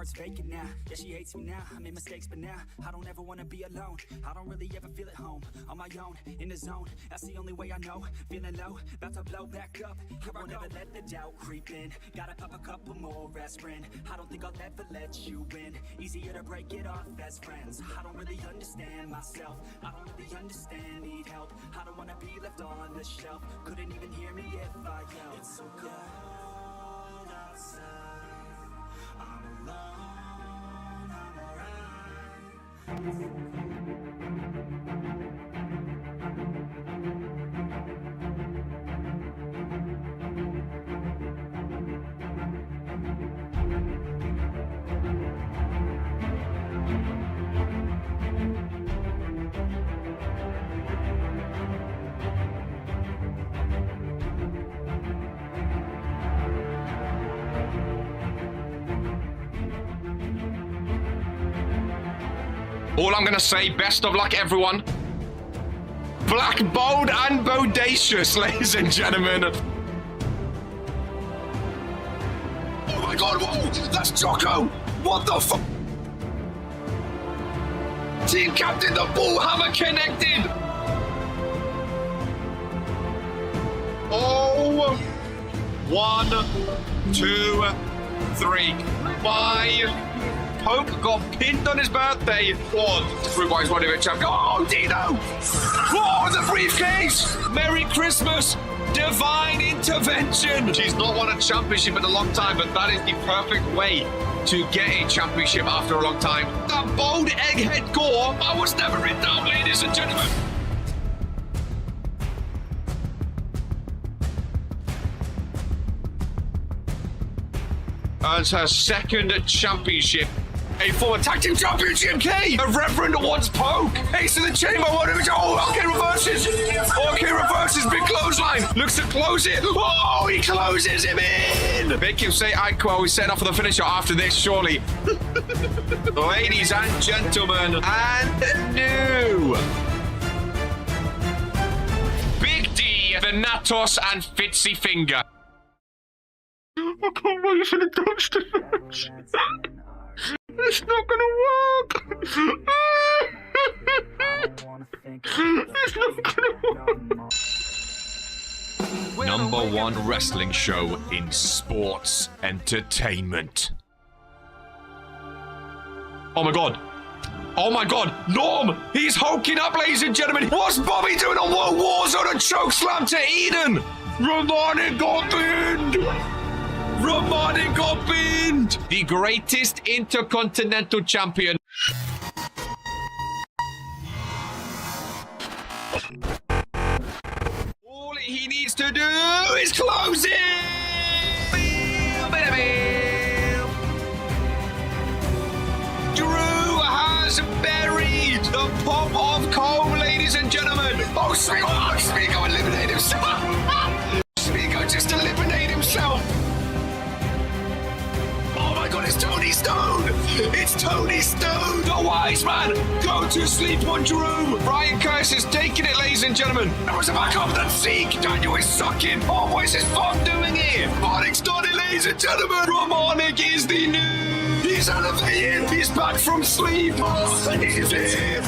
heart's vacant now. Yeah, she hates me now. I made mistakes, but now I don't ever wanna be alone. I don't really ever feel at home. On my own, in the zone. That's the only way I know. Feeling low, about to blow back up. I won't ever let the doubt creep in. Gotta pop a couple more aspirin. I don't think I'll ever let you in. Easier to break it off as friends. I don't really understand myself. I don't really understand, need help. I don't wanna be left on the shelf. Couldn't even hear me if I yelled. It's so cold outside. I'm alone, I'm alright. All I'm gonna say, best of luck, everyone. Black, bold, and bodacious, ladies and gentlemen. Oh my god, whoa, that's Jocko! What the fuck? Team captain, the ball hammer connected! Oh, 1, 2, 3, 5. Poke got pinned on his birthday. One. Everybody's running a champ. Oh, Dino! Oh, the briefcase! Merry Christmas! Divine intervention! She's not won a championship in a long time, but that is the perfect way to get a championship after a long time. That bold egghead gore, I was never in doubt, ladies and gentlemen. Earns her second championship. A former tag team championship. Okay, a Reverend wants Poke. Ace in the chamber. Oh, okay, reverses. Okay, reverses. Big clothesline. Looks to close it. Oh, he closes him in. Make him say Ike we set off for the finisher after this, surely. Ladies and gentlemen, and new. Big D, the Natos, and Fitzy Finger. I can't wait for the dumpster match. It's not gonna work. It's not gonna work. Number one wrestling show in sports entertainment. Oh my god. Oh my god, Norm! He's hulking up, ladies and gentlemen. What's Bobby doing on Warzone? A chokeslam to Eden. Romani got pinned. Romani got pinned! The greatest intercontinental champion. All he needs to do is close it! Drew has buried the pop of comb, ladies and gentlemen. Oh, Smeagol eliminated himself. Smeagol just eliminated himself. Oh my god, it's Tony Stone! It's Tony Stone! The wise man! Go to sleep on Drew! Brian Curtis is taking it, ladies and gentlemen! That was a back up, that's Zeke! Daniel is sucking! Oh, what is this Fog doing here? Romanic's done it, ladies and gentlemen! Romanic is the new... He's elevated! He's back from sleep! Oh, he's here!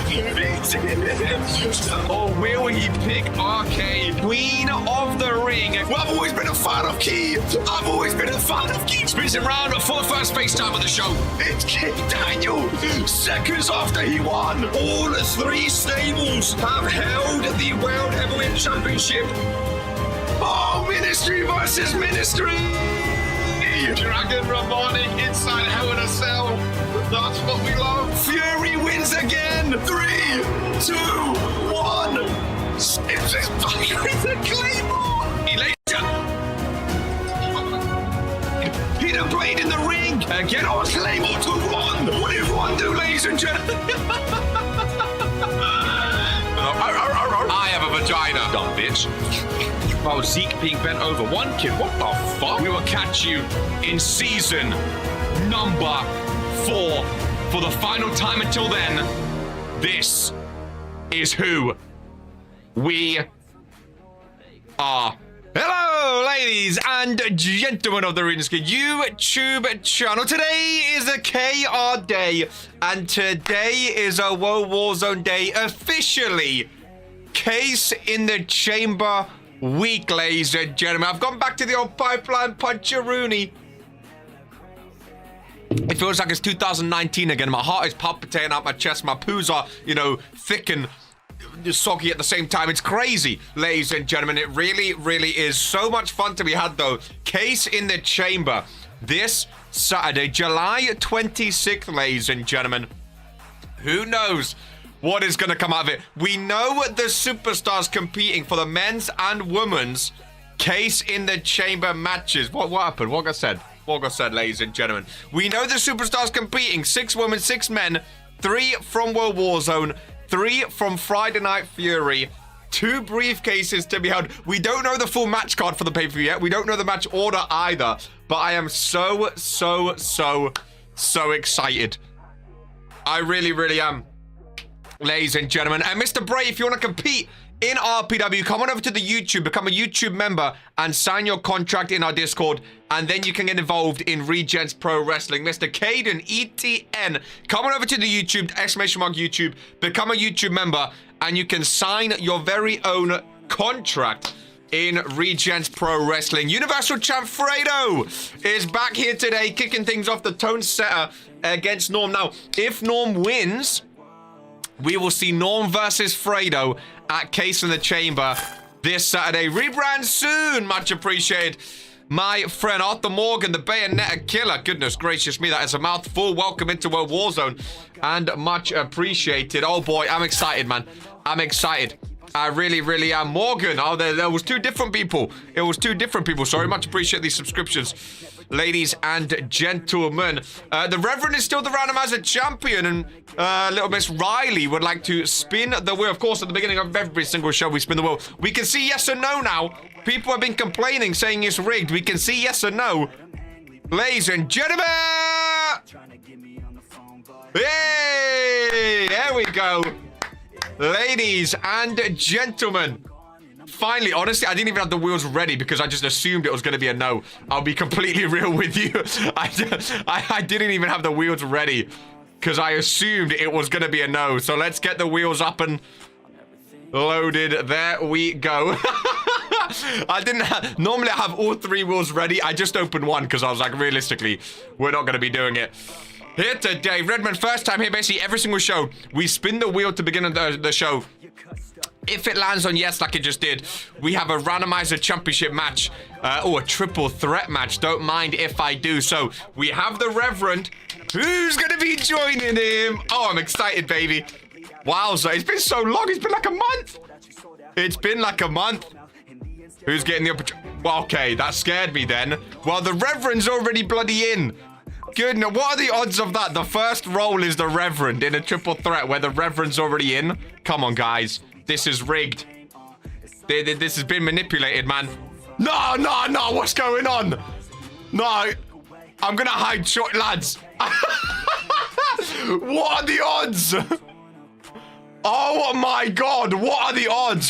Oh, will he pick RK? Queen of the Ring! Well, I've always been a fan of Key! I've always been a fan of Key! Spins him round for the first face time of the show. It's King Daniel. Seconds after he won, all three stables have held the World Heavyweight Championship. Oh, Ministry versus Ministry. Dragon Romani inside Hell in a Cell. That's what we love. Fury wins again. 3, 2, 1. Sibs is back with the Claymore. Hidden Blade in the ring. Get on Claymore to 1. What did 1 do, ladies and gentlemen? I have a vagina. Dumb bitch. Oh, Zeke being bent over. 1 kid. What the fuck? We will catch you in season number 4 for the final time. Until then, this is who we are. Hello! Hello, ladies and gentlemen of the Regentskid YouTube channel. Today is a KR day, and today is a WOAH Warzone day officially. Case in the chamber week, ladies and gentlemen. I've gone back to the old pipeline puncheroonie. It feels like it's 2019 again. My heart is palpitating out my chest. My poos are, you know, thick and soggy at the same time. It's crazy, ladies and gentlemen. It really, really is. So much fun to be had, though. Case in the chamber this Saturday, July 26th, ladies and gentlemen. Who knows what is going to come out of it? We know the superstars competing for the men's and women's Case in the chamber matches. What happened? What got said? What got said, ladies and gentlemen? We know the superstars competing. 6 women, 6 men. 3 from WOAH Warzone. 3 from Friday Night Fury. 2 briefcases to be held. We don't know the full match card for the pay-per-view yet. We don't know the match order either. But I am so excited. I really, really am. Ladies and gentlemen. And Mr. Bray, if you want to compete in RPW, come on over to the YouTube, become a YouTube member, and sign your contract in our Discord, and then you can get involved in Regents Pro Wrestling. Mr. Caden, ETN, come on over to the YouTube, !YouTube, become a YouTube member, and you can sign your very own contract in Regents Pro Wrestling. Universal Champ Fredo is back here today, kicking things off, the tone setter against Norm. Now, if Norm wins, we will see Norm versus Fredo at Case in the Chamber this Saturday. Rebrand soon. Much appreciated. My friend Arthur Morgan, the Bayonetta Killer. Goodness gracious me, that is a mouthful. Welcome into WOAH Warzone. And much appreciated. Oh boy, I'm excited, man. I'm excited. I really, really am. Morgan. Oh, there was 2 different people. It was 2 different people. Sorry, much appreciate these subscriptions. Ladies and gentlemen, the Reverend is still the Randomizer champion, and little Miss Riley would like to spin the wheel. Of course, at the beginning of every single show, we spin the wheel. We can see yes or no now. People have been complaining, saying it's rigged. We can see yes or no. Ladies and gentlemen! Hey! There we go. Ladies and gentlemen. Finally, honestly, I didn't even have the wheels ready because I just assumed it was going to be a no. I'll be completely real with you. I didn't even have the wheels ready because I assumed it was going to be a no. So let's get the wheels up and loaded. There we go. Normally I have all 3 wheels ready. I just opened one because I was like, realistically, we're not going to be doing it. Here today, Redmond, first time here, basically every single show. We spin the wheel to begin the show. If it lands on yes, like it just did, we have a randomizer championship match. Or a triple threat match. Don't mind if I do. So, we have the Reverend. Who's going to be joining him? Oh, I'm excited, baby. Wowza, it's been so long. It's been like a month. It's been like a month. Who's getting the opportunity? Well, okay, that scared me then. Well, the Reverend's already bloody in. Goodness, what are the odds of that? The first roll is the Reverend in a triple threat where the Reverend's already in. Come on, guys. This is rigged. This has been manipulated, man. No, what's going on? No, I'm gonna hide short, lads. What are the odds? Oh my God, what are the odds?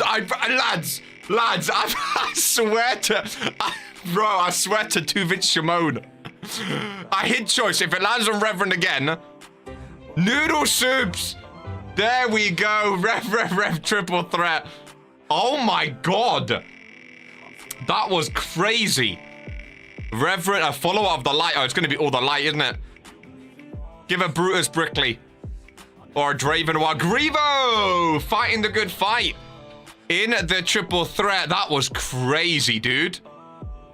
Lads, I swear to, bro, I swear to Tuvich Shimon. I hit choice. If it lands on Reverend again, Noodle Soups. There we go. Rev, triple threat. Oh my God. That was crazy. Reverend, a follow-up of the light. Oh, it's going to be all the light, isn't it? Give a Brutus Brickley. Or a Draven Noir. Grevo! Fighting the good fight. In the triple threat. That was crazy, dude.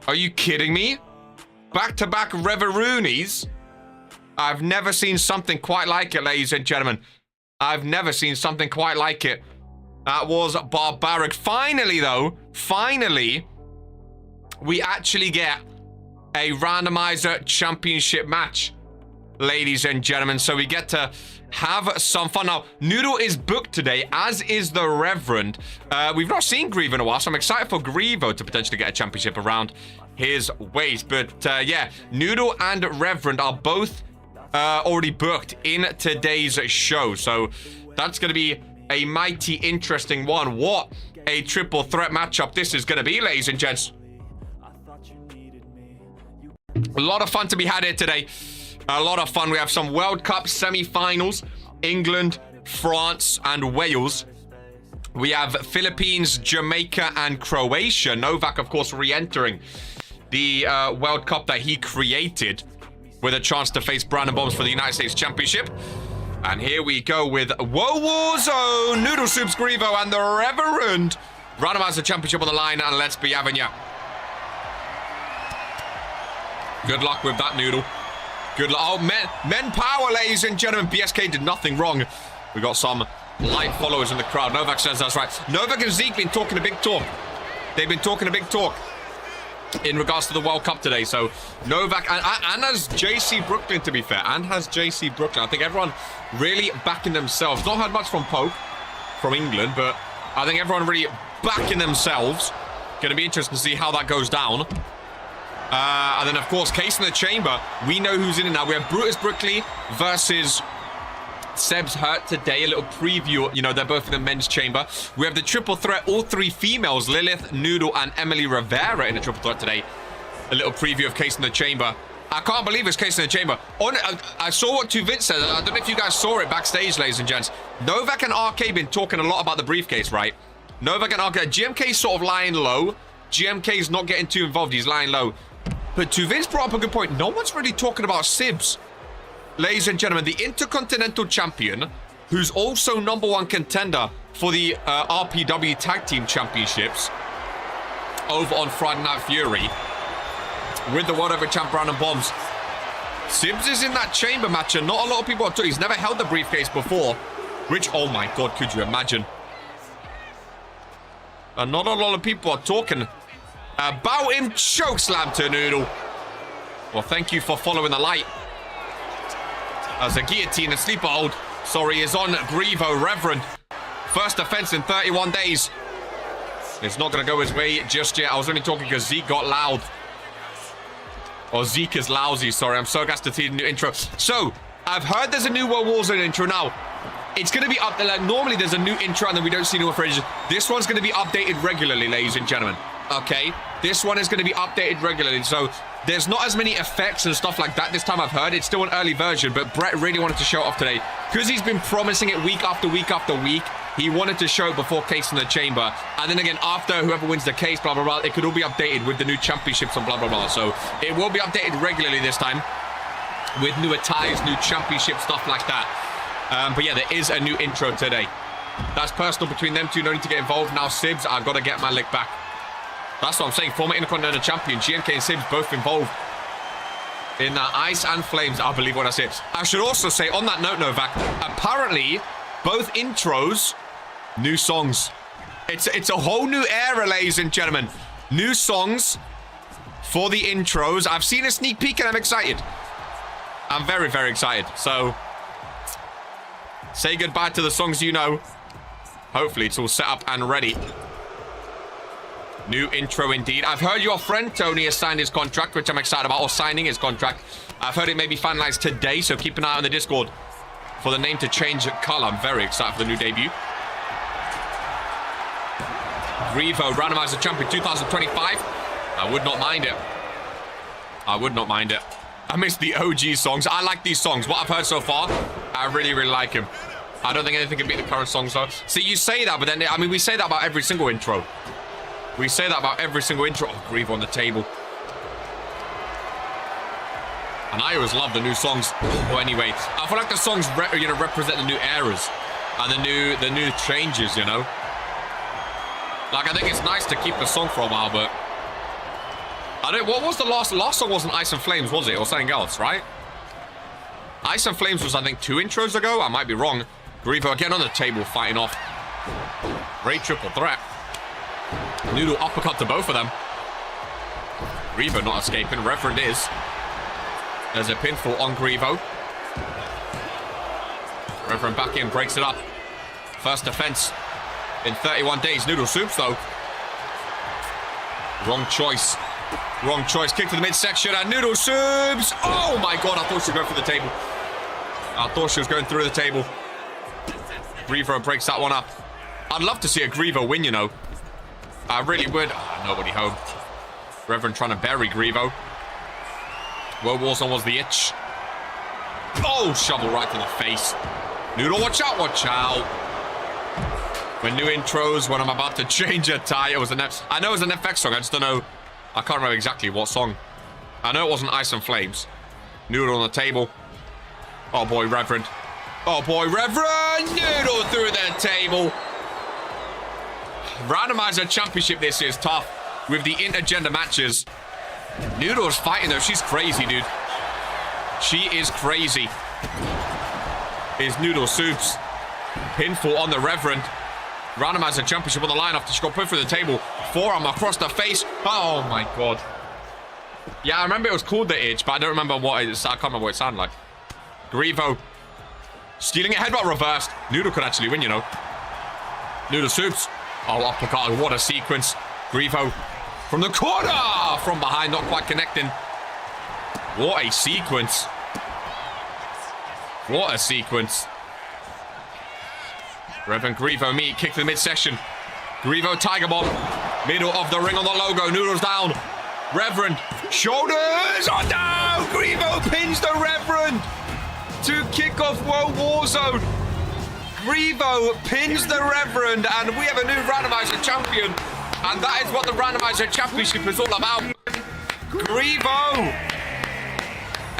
Are you kidding me? Back-to-back Reveroonies. I've never seen something quite like it, ladies and gentlemen. I've never seen something quite like it. That was barbaric. Finally, though, we actually get a randomizer championship match, ladies and gentlemen. So we get to have some fun. Now, Noodle is booked today, as is the Reverend. We've not seen Grevo in a while, so I'm excited for Grevo to potentially get a championship around his waist. But yeah, Noodle and Reverend are both already booked in today's show. So that's going to be a mighty interesting one. What a triple threat matchup this is going to be, ladies and gents. A lot of fun to be had here today. A lot of fun. We have some World Cup semi-finals. England, France, and Wales. We have Philippines, Jamaica, and Croatia. Novak, of course, re-entering the World Cup that he created with a chance to face Brandon Bombs for the United States Championship. And here we go with Warzone, Noodle Soups, Grievo, and the Reverend. Randomizer Championship on the line, and let's be having ya. Good luck with that, Noodle. Good luck. Oh, men power, ladies and gentlemen. BSK did nothing wrong. We got some light followers in the crowd. Novak says that's right. Novak and Zeke been talking a big talk. They've been talking a big talk in regards to the World Cup today. So Novak and has JC Brooklyn, to be fair, and has JC Brooklyn. I think everyone really backing themselves. Not heard much from Pope from England, but I think everyone really backing themselves. Going to be interesting to see how that goes down. And then, of course, Case in the Chamber. We know who's in it now. We have Brutus Brickley versus Sebs hurt today. A little preview. You know, they're both in the men's chamber. We have the triple threat. All three females. Lilith, Noodle, and Emily Rivera in the triple threat today. A little preview of Case in the Chamber. I can't believe it's Case in the Chamber. I saw what Vince said. I don't know if you guys saw it backstage, ladies and gents. Novak and RK been talking a lot about the briefcase, right? Novak and RK. GMK's sort of lying low. GMK's not getting too involved. He's lying low. But Vince brought up a good point. No one's really talking about Sibs. Ladies and gentlemen, the Intercontinental Champion, who's also #1 contender for the RPW Tag Team Championships over on Friday Night Fury with the World Heavyweight Champ Brandon Bombs. Sibs is in that chamber match, and not a lot of people are talking. He's never held the briefcase before. Which, oh my God, could you imagine? And not a lot of people are talking about him. Chokeslam to Noodle. Well, thank you for following the light. As a guillotine, a sleeper hold. Sorry, is on Grievo, Reverend. First offense in 31 days. It's not going to go his way just yet. I was only talking because Zeke got loud. Or Zeke is lousy, sorry. I'm so gassed to see the new intro. So, I've heard there's a new World Warzone intro now. It's going to be up there. Like, normally there's a new intro and then we don't see new phrases. This one's going to be updated regularly, ladies and gentlemen. Okay? This one is going to be updated regularly. So, there's not as many effects and stuff like that this time I've heard. It's still an early version, but Brett really wanted to show it off today. Because he's been promising it week after week after week, he wanted to show it before Case in the Chamber. And then again, after whoever wins the case, blah, blah, blah, it could all be updated with the new championships and blah, blah, blah. So, it will be updated regularly this time with new attires, new championship stuff like that. But yeah, there is a new intro today. That's personal between them two. No need to get involved. Now, Sibs, I've got to get my lick back. That's what I'm saying. Former Intercontinental Champion, GMK and Sibs both involved in Ice and Flames. I believe what I say. I should also say, on that note, Novak, apparently, both intros, new songs. It's a whole new era, ladies and gentlemen. New songs for the intros. I've seen a sneak peek and I'm excited. I'm very, very excited. So, say goodbye to the songs you know. Hopefully, it's all set up and ready. New intro indeed. I've heard your friend Tony has signed his contract, which I'm excited about, or signing his contract. I've heard it may be finalized today, so keep an eye on the Discord for the name to change color. I'm very excited for the new debut. Grievo, Randomizer Champion 2025. I would not mind it. I would not mind it. I miss the OG songs. I like these songs. What I've heard so far, I really, really like them. I don't think anything can beat the current songs, though. See, you say that, but then, I mean, we say that about every single intro. We say that about every single intro. Oh, Grievo on the table. And I always love the new songs. Well, anyway, I feel like the songs represent the new eras and the new changes, you know. Like, I think it's nice to keep the song for a while, but I don't. What was the last song? Wasn't Ice and Flames, was it, or something else, right? Ice and Flames was, I think, 2 intros ago. I might be wrong. Grievo again on the table, fighting off. Great triple threat. Noodle uppercut to both of them. Grievo not escaping. Reverend is. There's a pinfall on Grievo. Reverend back in, breaks it up. First defense in 31 days. Noodle Soups, though. Wrong choice. Wrong choice. Kick to the midsection, and Noodle Soups. Oh my God, I thought she was going for the table. I thought she was going through the table. Grievo breaks that one up. I'd love to see a Grievo win, you know. I really would. Oh, nobody home. Reverend trying to bury Grievo. Warzone was the itch. Oh, shovel right to the face. Noodle, watch out, watch out. When new intros, when I'm about to change a tie, it was an F. I know it was an FX song, I just don't know. I can't remember exactly what song. I know it wasn't Ice and Flames. Noodle on the table. Oh boy, Reverend. Oh boy, Reverend! Noodle through the table. Randomizer Championship this year is tough with the intergender matches. Noodle's fighting though. She's crazy, dude. She is crazy. Is Noodle Soups. Pinfall on the Reverend. Randomizer Championship on the line after she got put through the table. Forearm across the face. Oh my god. Yeah, I remember it was called the itch, but I don't remember what it is. I can't remember what it sounded like. Grievo. Stealing a headbutt reversed. Noodle could actually win, you know. Noodle Soups. Oh, uppercut. What a sequence. Grievo from the corner. From behind, not quite connecting. What a sequence. What a sequence. Reverend Grievo meet. Kick to the midsection. Grievo Tiger Bomb. Middle of the ring on the logo. Noodles down. Reverend. Shoulders. Oh no! Grievo pins the Reverend to kick off Warzone. Grievo pins the Reverend, and we have a new Randomizer champion. And that is what the Randomizer Championship is all about. Grievo.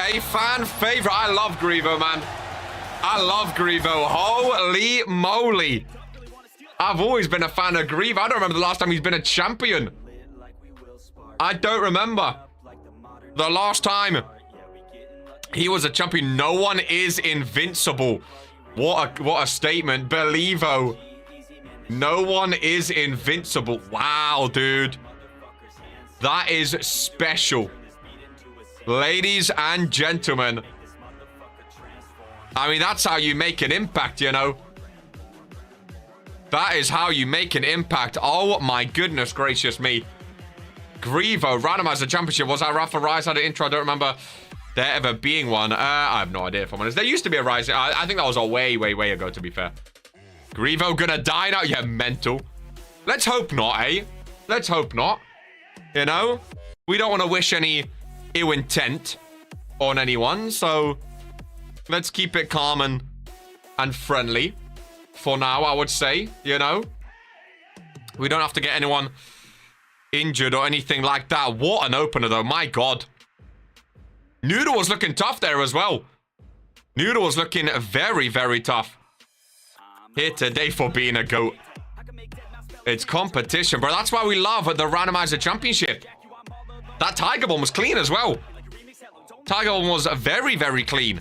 A fan favorite. I love Grievo, man. I love Grievo. Holy moly. I've always been a fan of Grievo. I don't remember the last time he's been a champion. I don't remember the last time he was a champion. No one is invincible. What a statement. Believo. No one is invincible. Wow, dude. That is special. Ladies and gentlemen. I mean, that's how you make an impact, you know. That is how you make an impact. Oh, my goodness gracious me. Grievo, Randomizer Championship. Was that Rafa Rise had an intro? I don't remember there ever being one. I have no idea if I'm honest. There used to be a Rise. I think that was a way ago, to be fair. Grievo gonna die now? Yeah, mental. Let's hope not, eh? Let's hope not. You know? We don't want to wish any ill intent on anyone, so let's keep it calm and friendly for now, I would say, you know? We don't have to get anyone injured or anything like that. What an opener, though. My God. Noodle was looking tough there as well. Noodle was looking very, very tough. Here today for being a GOAT. It's competition, bro. That's why we love the Randomizer Championship. That Tiger Bomb was clean as well. Tiger Bomb was very, very clean.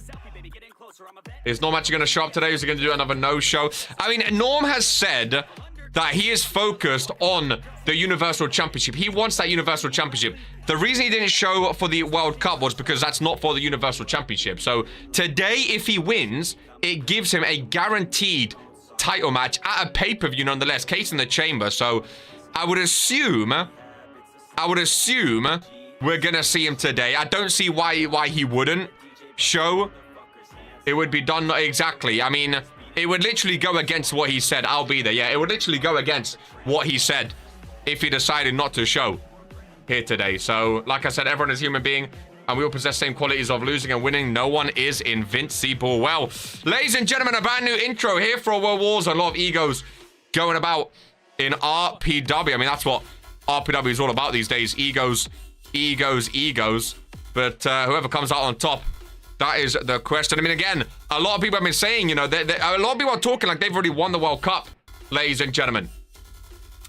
Is Norm actually going to show up today? Is he going to do another no-show? I mean, Norm has said that he is focused on the Universal Championship. He wants that Universal Championship. The reason he didn't show for the World Cup was because that's not for the Universal Championship. So today, if he wins, it gives him a guaranteed title match at a pay-per-view nonetheless. Case in the chamber. So I would assume we're going to see him today. I don't see why he wouldn't show. It would be done exactly. I mean, it would literally go against what he said. I'll be there. Yeah, it would literally go against what he said if he decided not to show here today. So, like I said, everyone is a human being, and we all possess same qualities of losing and winning. No one is invincible. Well, ladies and gentlemen, a brand new intro here for World Wars. A lot of egos going about in RPW. I mean, that's what RPW is all about these days. Egos, egos, egos. But whoever comes out on top, that is the question. I mean, again, a lot of people have been saying, you know, a lot of people are talking like they've already won the World Cup, ladies and gentlemen.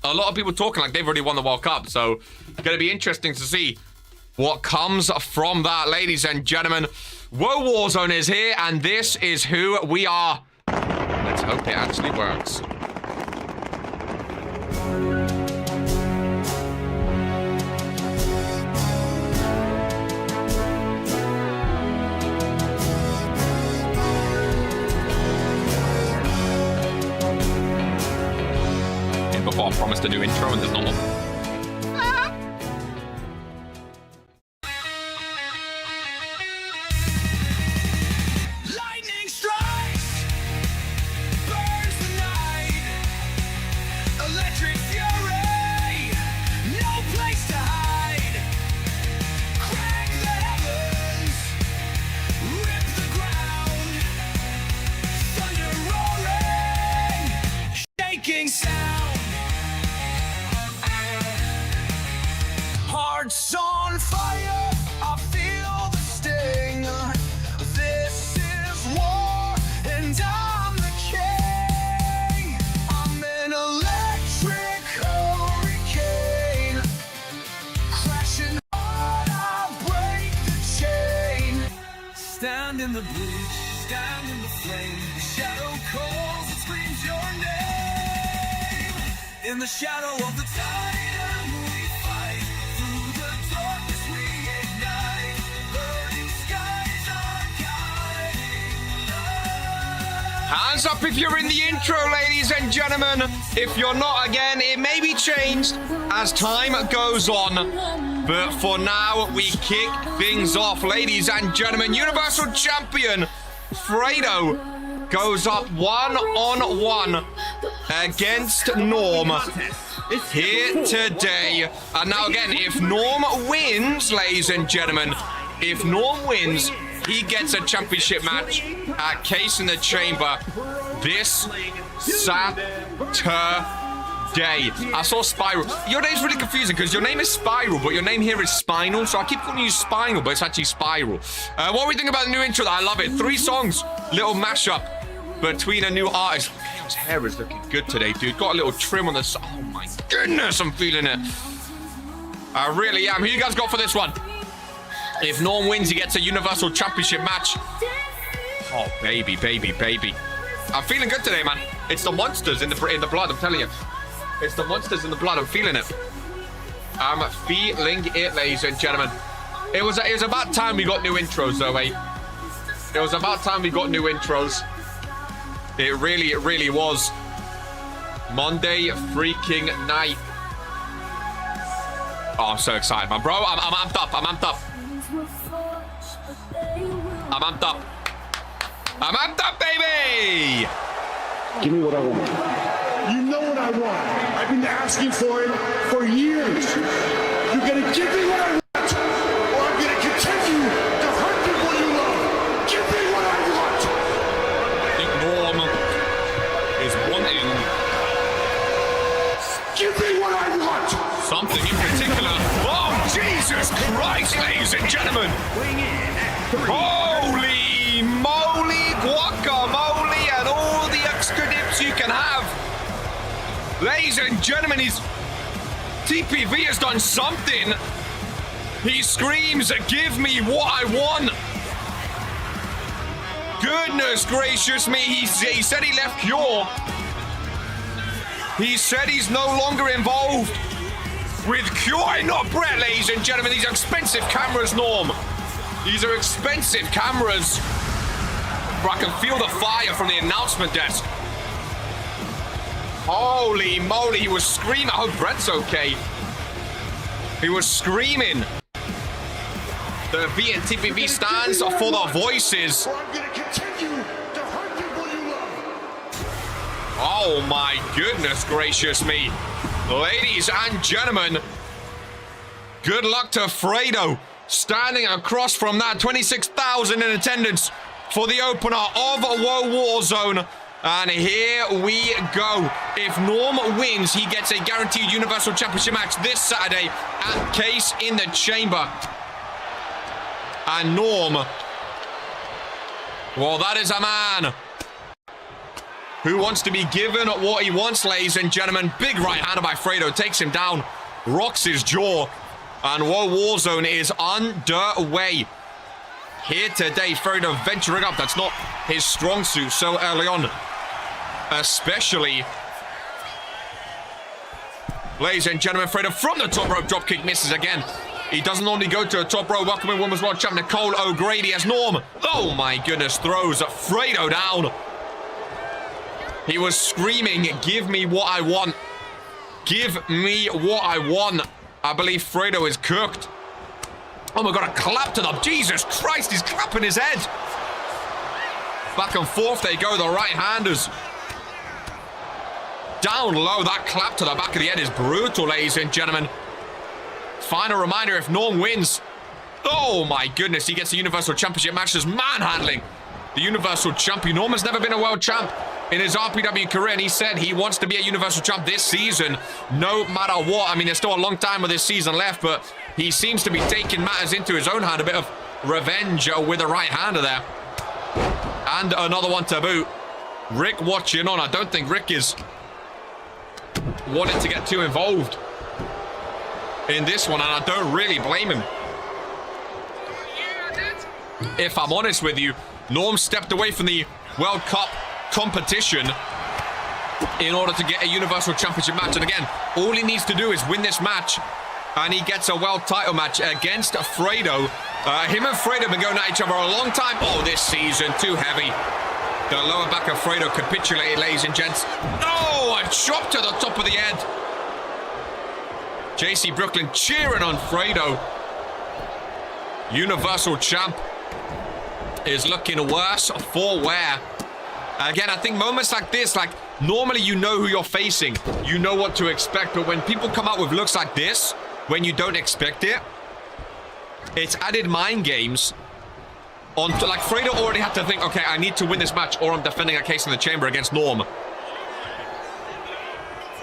A lot of people talking like they've already won the World Cup. So, it's going to be interesting to see what comes from that, ladies and gentlemen. Warzone is here, and this is who we are. Let's hope it actually works. Before I promised a new intro and there's not one. Lightning strikes, burns the night, electric fury, no place to hide. Crack the heavens, making sound. Hearts on fire, I feel the sting. This is war, and I'm the king. I'm an electric hurricane, crashing hard, I break the chain. Stand in the blue, stand in the flame. The shadow calls and screams your name. In the shadow of the titan we fight. Through the darkness we ignite. Burning skies are guiding light. Hands up if you're in the intro, ladies and gentlemen. If you're not, again, it may be changed as time goes on. But for now, we kick things off. Ladies and gentlemen, Universal Champion Fredo goes up 1-on-1 against Norm here today. And now again, if Norm wins, ladies and gentlemen, if Norm wins, he gets a championship match at Case in the Chamber this Saturday. I saw Spiral. Your name's really confusing because your name is Spiral, but your name here is Spinal. So I keep calling you Spinal, but it's actually Spiral. What do we think about the new intro? I love it. 3 songs, little mashup between a new artist. His hair is looking good today, dude. Got a little trim on the side. Oh my goodness, I'm feeling it. I really am. Who you guys got for this one? If Norm wins, he gets a Universal Championship match. Oh, baby, baby, baby. I'm feeling good today, man. It's the monsters in the blood, I'm telling you. It's the monsters in the blood. I'm feeling it. I'm feeling it, ladies and gentlemen. It was about time we got new intros, though, eh? It was about time we got new intros. It really was. Monday freaking night. Oh, I'm so excited, man, bro. I'm amped up. I'm amped up. I'm amped up. I'm amped up, baby. Give me what I want. You know what I want. I've been asking for it for years. You're gonna give me what I want, or I'm gonna continue to hurt people you love. Give me what I want. I think Norm is wanting. Give me what I want. Something in particular. Oh, Jesus Christ, ladies and gentlemen. Holy moly, guacamole, and all the extra dips you can have. Ladies and gentlemen, his TPV has done something. He screams, give me what I want. Goodness gracious me, he said he left Cure. He said he's no longer involved with Cure, not Brett, ladies and gentlemen. These are expensive cameras, Norm. These are expensive cameras. Bro, I can feel the fire from the announcement desk. Holy moly, he was screaming. I hope Brett's okay. He was screaming. The V and TPV stands for the voices. Or I'm gonna continue to hurt people you love. Oh my goodness gracious me. Ladies and gentlemen, good luck to Fredo, standing across from that 26,000 in attendance for the opener of WOAH Warzone. And here we go. If Norm wins, he gets a guaranteed Universal Championship match this Saturday at Case in the Chamber. And Norm, well, that is a man who wants to be given what he wants, ladies and gentlemen. Big right hander by Fredo, takes him down, rocks his jaw, and WOAH Warzone is underway. Here today, Fredo venturing up. That's not his strong suit so early on, especially. Ladies and gentlemen, Fredo from the top rope, dropkick misses again. He doesn't normally go to a top row. Welcoming Women's World Champion Nicole O'Grady as Norm. Oh my goodness, throws Fredo down. He was screaming, give me what I want. Give me what I want. I believe Fredo is cooked. Oh my God, a clap to the... Jesus Christ, he's clapping his head. Back and forth they go, the right-handers. Down low, that clap to the back of the head is brutal, ladies and gentlemen. Final reminder, if Norm wins... Oh my goodness, he gets the Universal Championship match as manhandling. The Universal Champion. Norm has never been a world champ. in his RPW career, and he said he wants to be a Universal Champ this season, no matter what. I mean, there's still a long time of this season left, but he seems to be taking matters into his own hand. A bit of revenge with a right-hander there. And another one to boot. Rick watching on. I don't think Rick is wanting to get too involved in this one, and I don't really blame him. If I'm honest with you, Norm stepped away from the World Cup competition in order to get a Universal Championship match. And again, all he needs to do is win this match, and he gets a world title match against Fredo. Him and Fredo have been going at each other a long time. Oh, this season, too heavy. The lower back of Fredo capitulated, ladies and gents. Oh, a chop to the top of the head. JC Brooklyn cheering on Fredo. Universal Champ is looking worse for wear. Again, I think moments like this, like, normally you know who you're facing. You know what to expect. But when people come out with looks like this, when you don't expect it, it's added mind games. Like, Fredo already had to think, okay, I need to win this match or I'm defending a case in the chamber against Norm.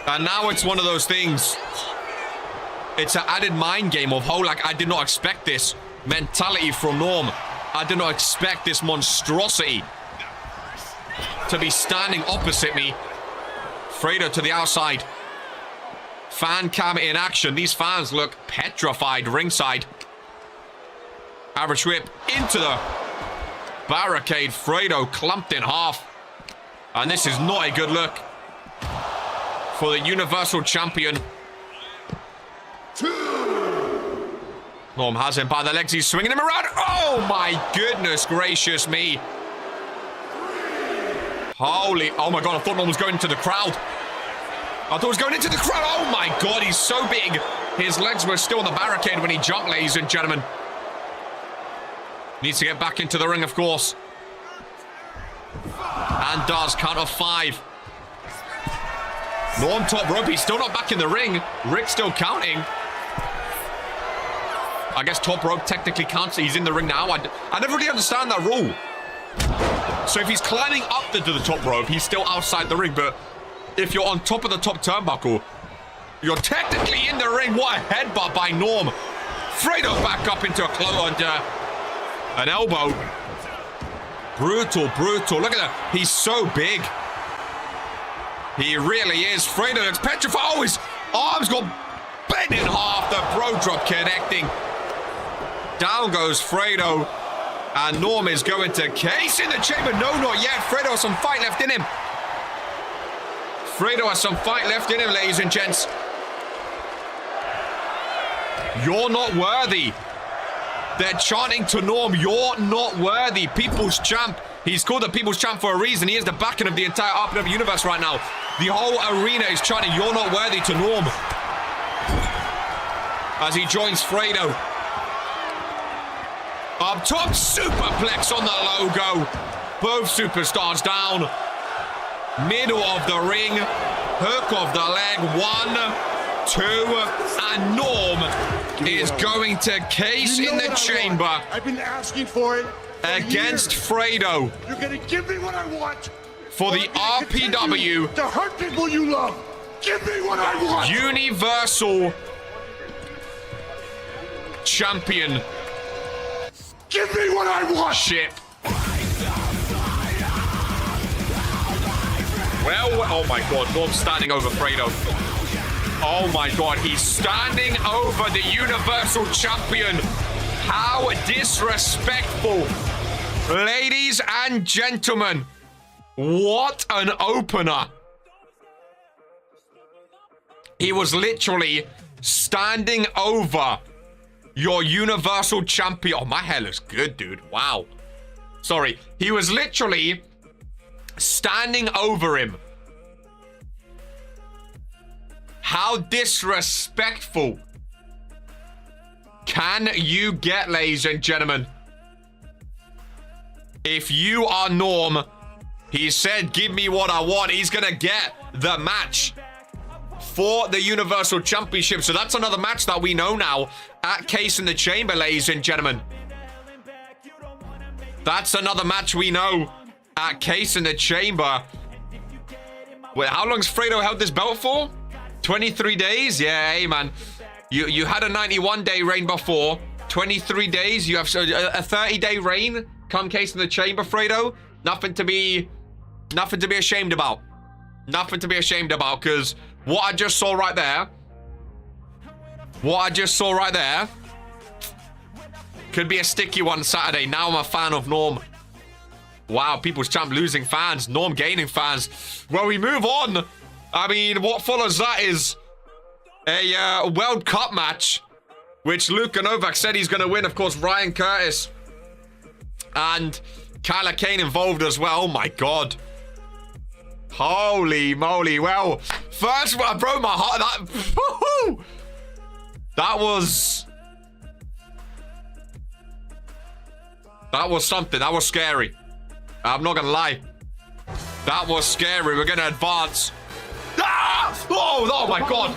And now it's one of those things. It's an added mind game of, oh, like, I did not expect this mentality from Norm. I did not expect this monstrosity to be standing opposite me. Fredo to the outside. Fan cam in action. These fans look petrified ringside. Average whip into the barricade. Fredo clumped in half. And this is not a good look for the Universal Champion. Norm has him by the legs. He's swinging him around. Oh, my goodness gracious me. Holy, oh my God, I thought Norm was going into the crowd. I thought he was going into the crowd. Oh my God, he's so big. His legs were still on the barricade when he jumped, ladies and gentlemen. Needs to get back into the ring, of course. And does, count of 5. Norm top rope, he's still not back in the ring. Rick still counting. I guess top rope technically counts. He's in the ring now. I never really understand that rule. So if he's climbing up to the top rope, he's still outside the ring. But if you're on top of the top turnbuckle, you're technically in the ring. What a headbutt by Norm. Fredo back up into a close and an elbow. Brutal, brutal. Look at that. He's so big. He really is. Fredo looks petrified. Oh, his arms got bent in half. The bro drop connecting. Down goes Fredo. And Norm is going to case in the chamber. No, not yet. Fredo has some fight left in him. Fredo has some fight left in him, ladies and gents. You're not worthy. They're chanting to Norm, you're not worthy. People's champ. He's called the People's Champ for a reason. He is the backing of the entire RPW universe right now. The whole arena is chanting, you're not worthy to Norm. As he joins Fredo. Up top, superplex on the logo. Both superstars down. Middle of the ring. Hook of the leg. 1, 2, and Norm is going to case in the chamber. I've been asking for it against Fredo. You're gonna give me what I want. For the RPW. To hurt people you love. Give me what I want. Universal Champion. Give me what I want. Ship. Well, oh my God, Norm's standing over Fredo. Oh my God, he's standing over the Universal Champion. How disrespectful. Ladies and gentlemen, what an opener. He was literally standing over your Universal Champion. Oh, my hair looks good, dude. Wow. Sorry. He was literally standing over him. How disrespectful can you get, ladies and gentlemen? If you are Norm, he said, give me what I want. He's going to get the match for the Universal Championship. So that's another match that we know now at Case in the Chamber, ladies and gentlemen. That's another match we know at Case in the Chamber. Wait, how long's Fredo held this belt for? 23 days? Yeah, hey, man. You had a 91-day reign before. 23 days. You have a 30-day reign. Come case in the chamber, Fredo. Nothing to be ashamed about. Nothing to be ashamed about, because what I just saw right there, could be a sticky one Saturday. Now I'm a fan of Norm. Wow, People's Champ losing fans, Norm gaining fans. Well, we move on. I mean, what follows that is a World Cup match, which Luka Novak said he's going to win. Of course, Ryan Curtis and Kyla Kane involved as well. Oh, my God. Holy moly. Well, first, I broke my heart. That was something. That was scary. I'm not gonna lie. That was scary. We're gonna advance. Ah! Oh my God.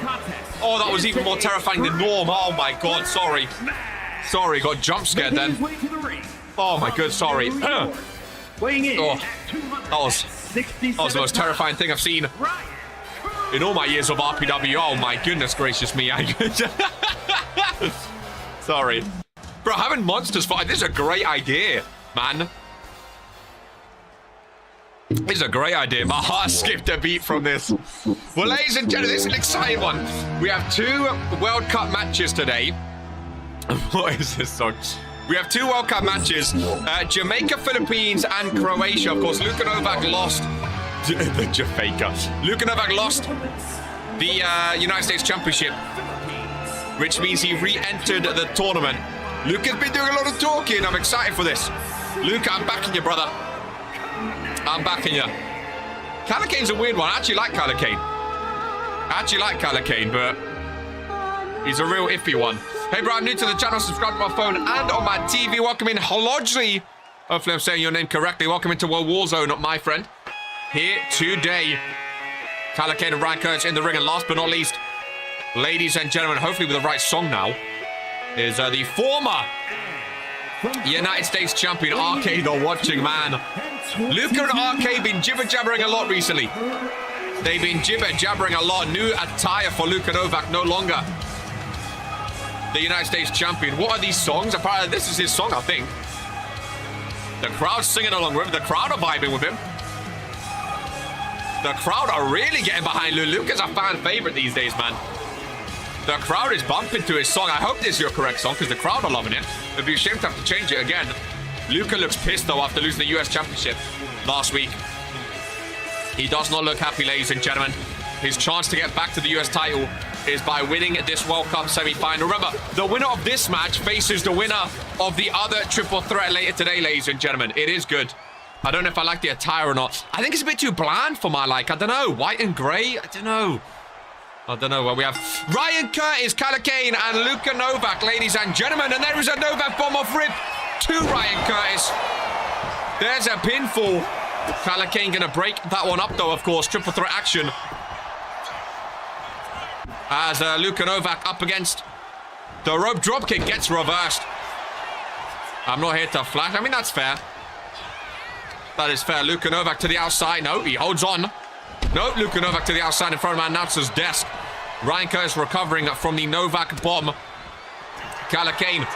Oh, that was even more terrifying than Norm. Oh my God, sorry. Sorry, got jump scared then. Oh my God, sorry. Oh, that was the most terrifying thing I've seen in all my years of RPW. Oh my goodness gracious me. Sorry. Bro, having monsters fight, this is a great idea, man. This is a great idea. My heart skipped a beat from this. Well, ladies and gentlemen, this is an exciting one. We have 2 World Cup matches today. What is this song? We have 2 World Cup matches. Jamaica, Philippines, and Croatia. Of course, Luka Novak lost. Luka Novak lost the United States Championship, which means he re-entered the tournament. Luka's been doing a lot of talking. I'm excited for this. Luka, I'm backing you, brother. I'm backing you. Kyla Kane's a weird one. I actually like Kyla Kane. But he's a real iffy one. Hey, bro, I'm new to the channel. Subscribe to my phone and on my TV. Welcome in, Holodgely. Hopefully I'm saying your name correctly. Welcome into Warzone, my friend. Here today. Kyla Kane and Ryan Curtis in the ring. And last but not least, ladies and gentlemen, hopefully with the right song now, is the former United States champion, RK, the watching man. Luka and RK been jibber-jabbering a lot recently. They've been jibber-jabbering a lot. New attire for Luka Novak, no longer the United States champion. What are these songs? Apparently this is his song, I think. The crowd's singing along with him. The crowd are vibing with him. The crowd are really getting behind Luka. Luka's a fan favorite these days, man. The crowd is bumping to his song. I hope this is your correct song, because the crowd are loving it. It'd be a shame to have to change it again. Luka looks pissed, though, after losing the US Championship last week. He does not look happy, ladies and gentlemen. His chance to get back to the US title is by winning this World Cup semi-final. Remember, the winner of this match faces the winner of the other triple threat later today, ladies and gentlemen. It is good. I don't know if I like the attire or not. I think it's a bit too bland for my like. I don't know. White and grey? I don't know. Well, we have Ryan Curtis, Kyla Kane, and Luka Novak, ladies and gentlemen. And there is a Novak bomb off rip to Ryan Curtis. There's a pinfall. Kyla Kane going to break that one up, though, of course. Triple threat action. As Luka Novak up against the rope dropkick gets reversed. I'm not here to flash. I mean, that's fair. That is fair. Luka Novak to the outside. No, he holds on. No, Luka Novak to the outside in front of my announcer's desk. Ryan Curtis recovering from the Novak bomb. Kyla Kane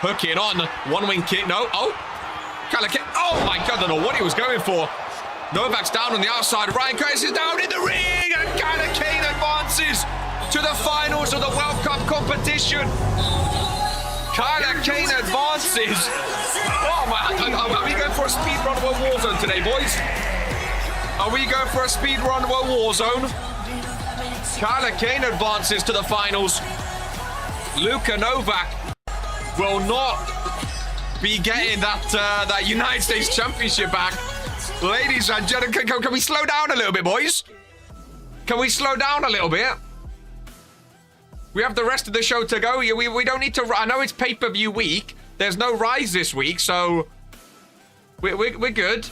hooking on. One wing kick. No. Oh. Kyla Kane. Oh my God. I don't know what he was going for. Novak's down on the outside. Ryan Curtis is down in the ring. And Kyla Kane advances to the finals of the World Cup competition. Kyla Kane advances. Oh my. Are we going for a speed run of Warzone today, boys? Are we going for a speed run of Warzone? Kyla Kane advances to the finals. Luka Novak will not be getting that United States Championship back. Ladies and gentlemen, can we slow down a little bit, boys? Can we slow down a little bit? We have the rest of the show to go. We don't need to... I know it's pay-per-view week. There's no Rise this week, so... We're good.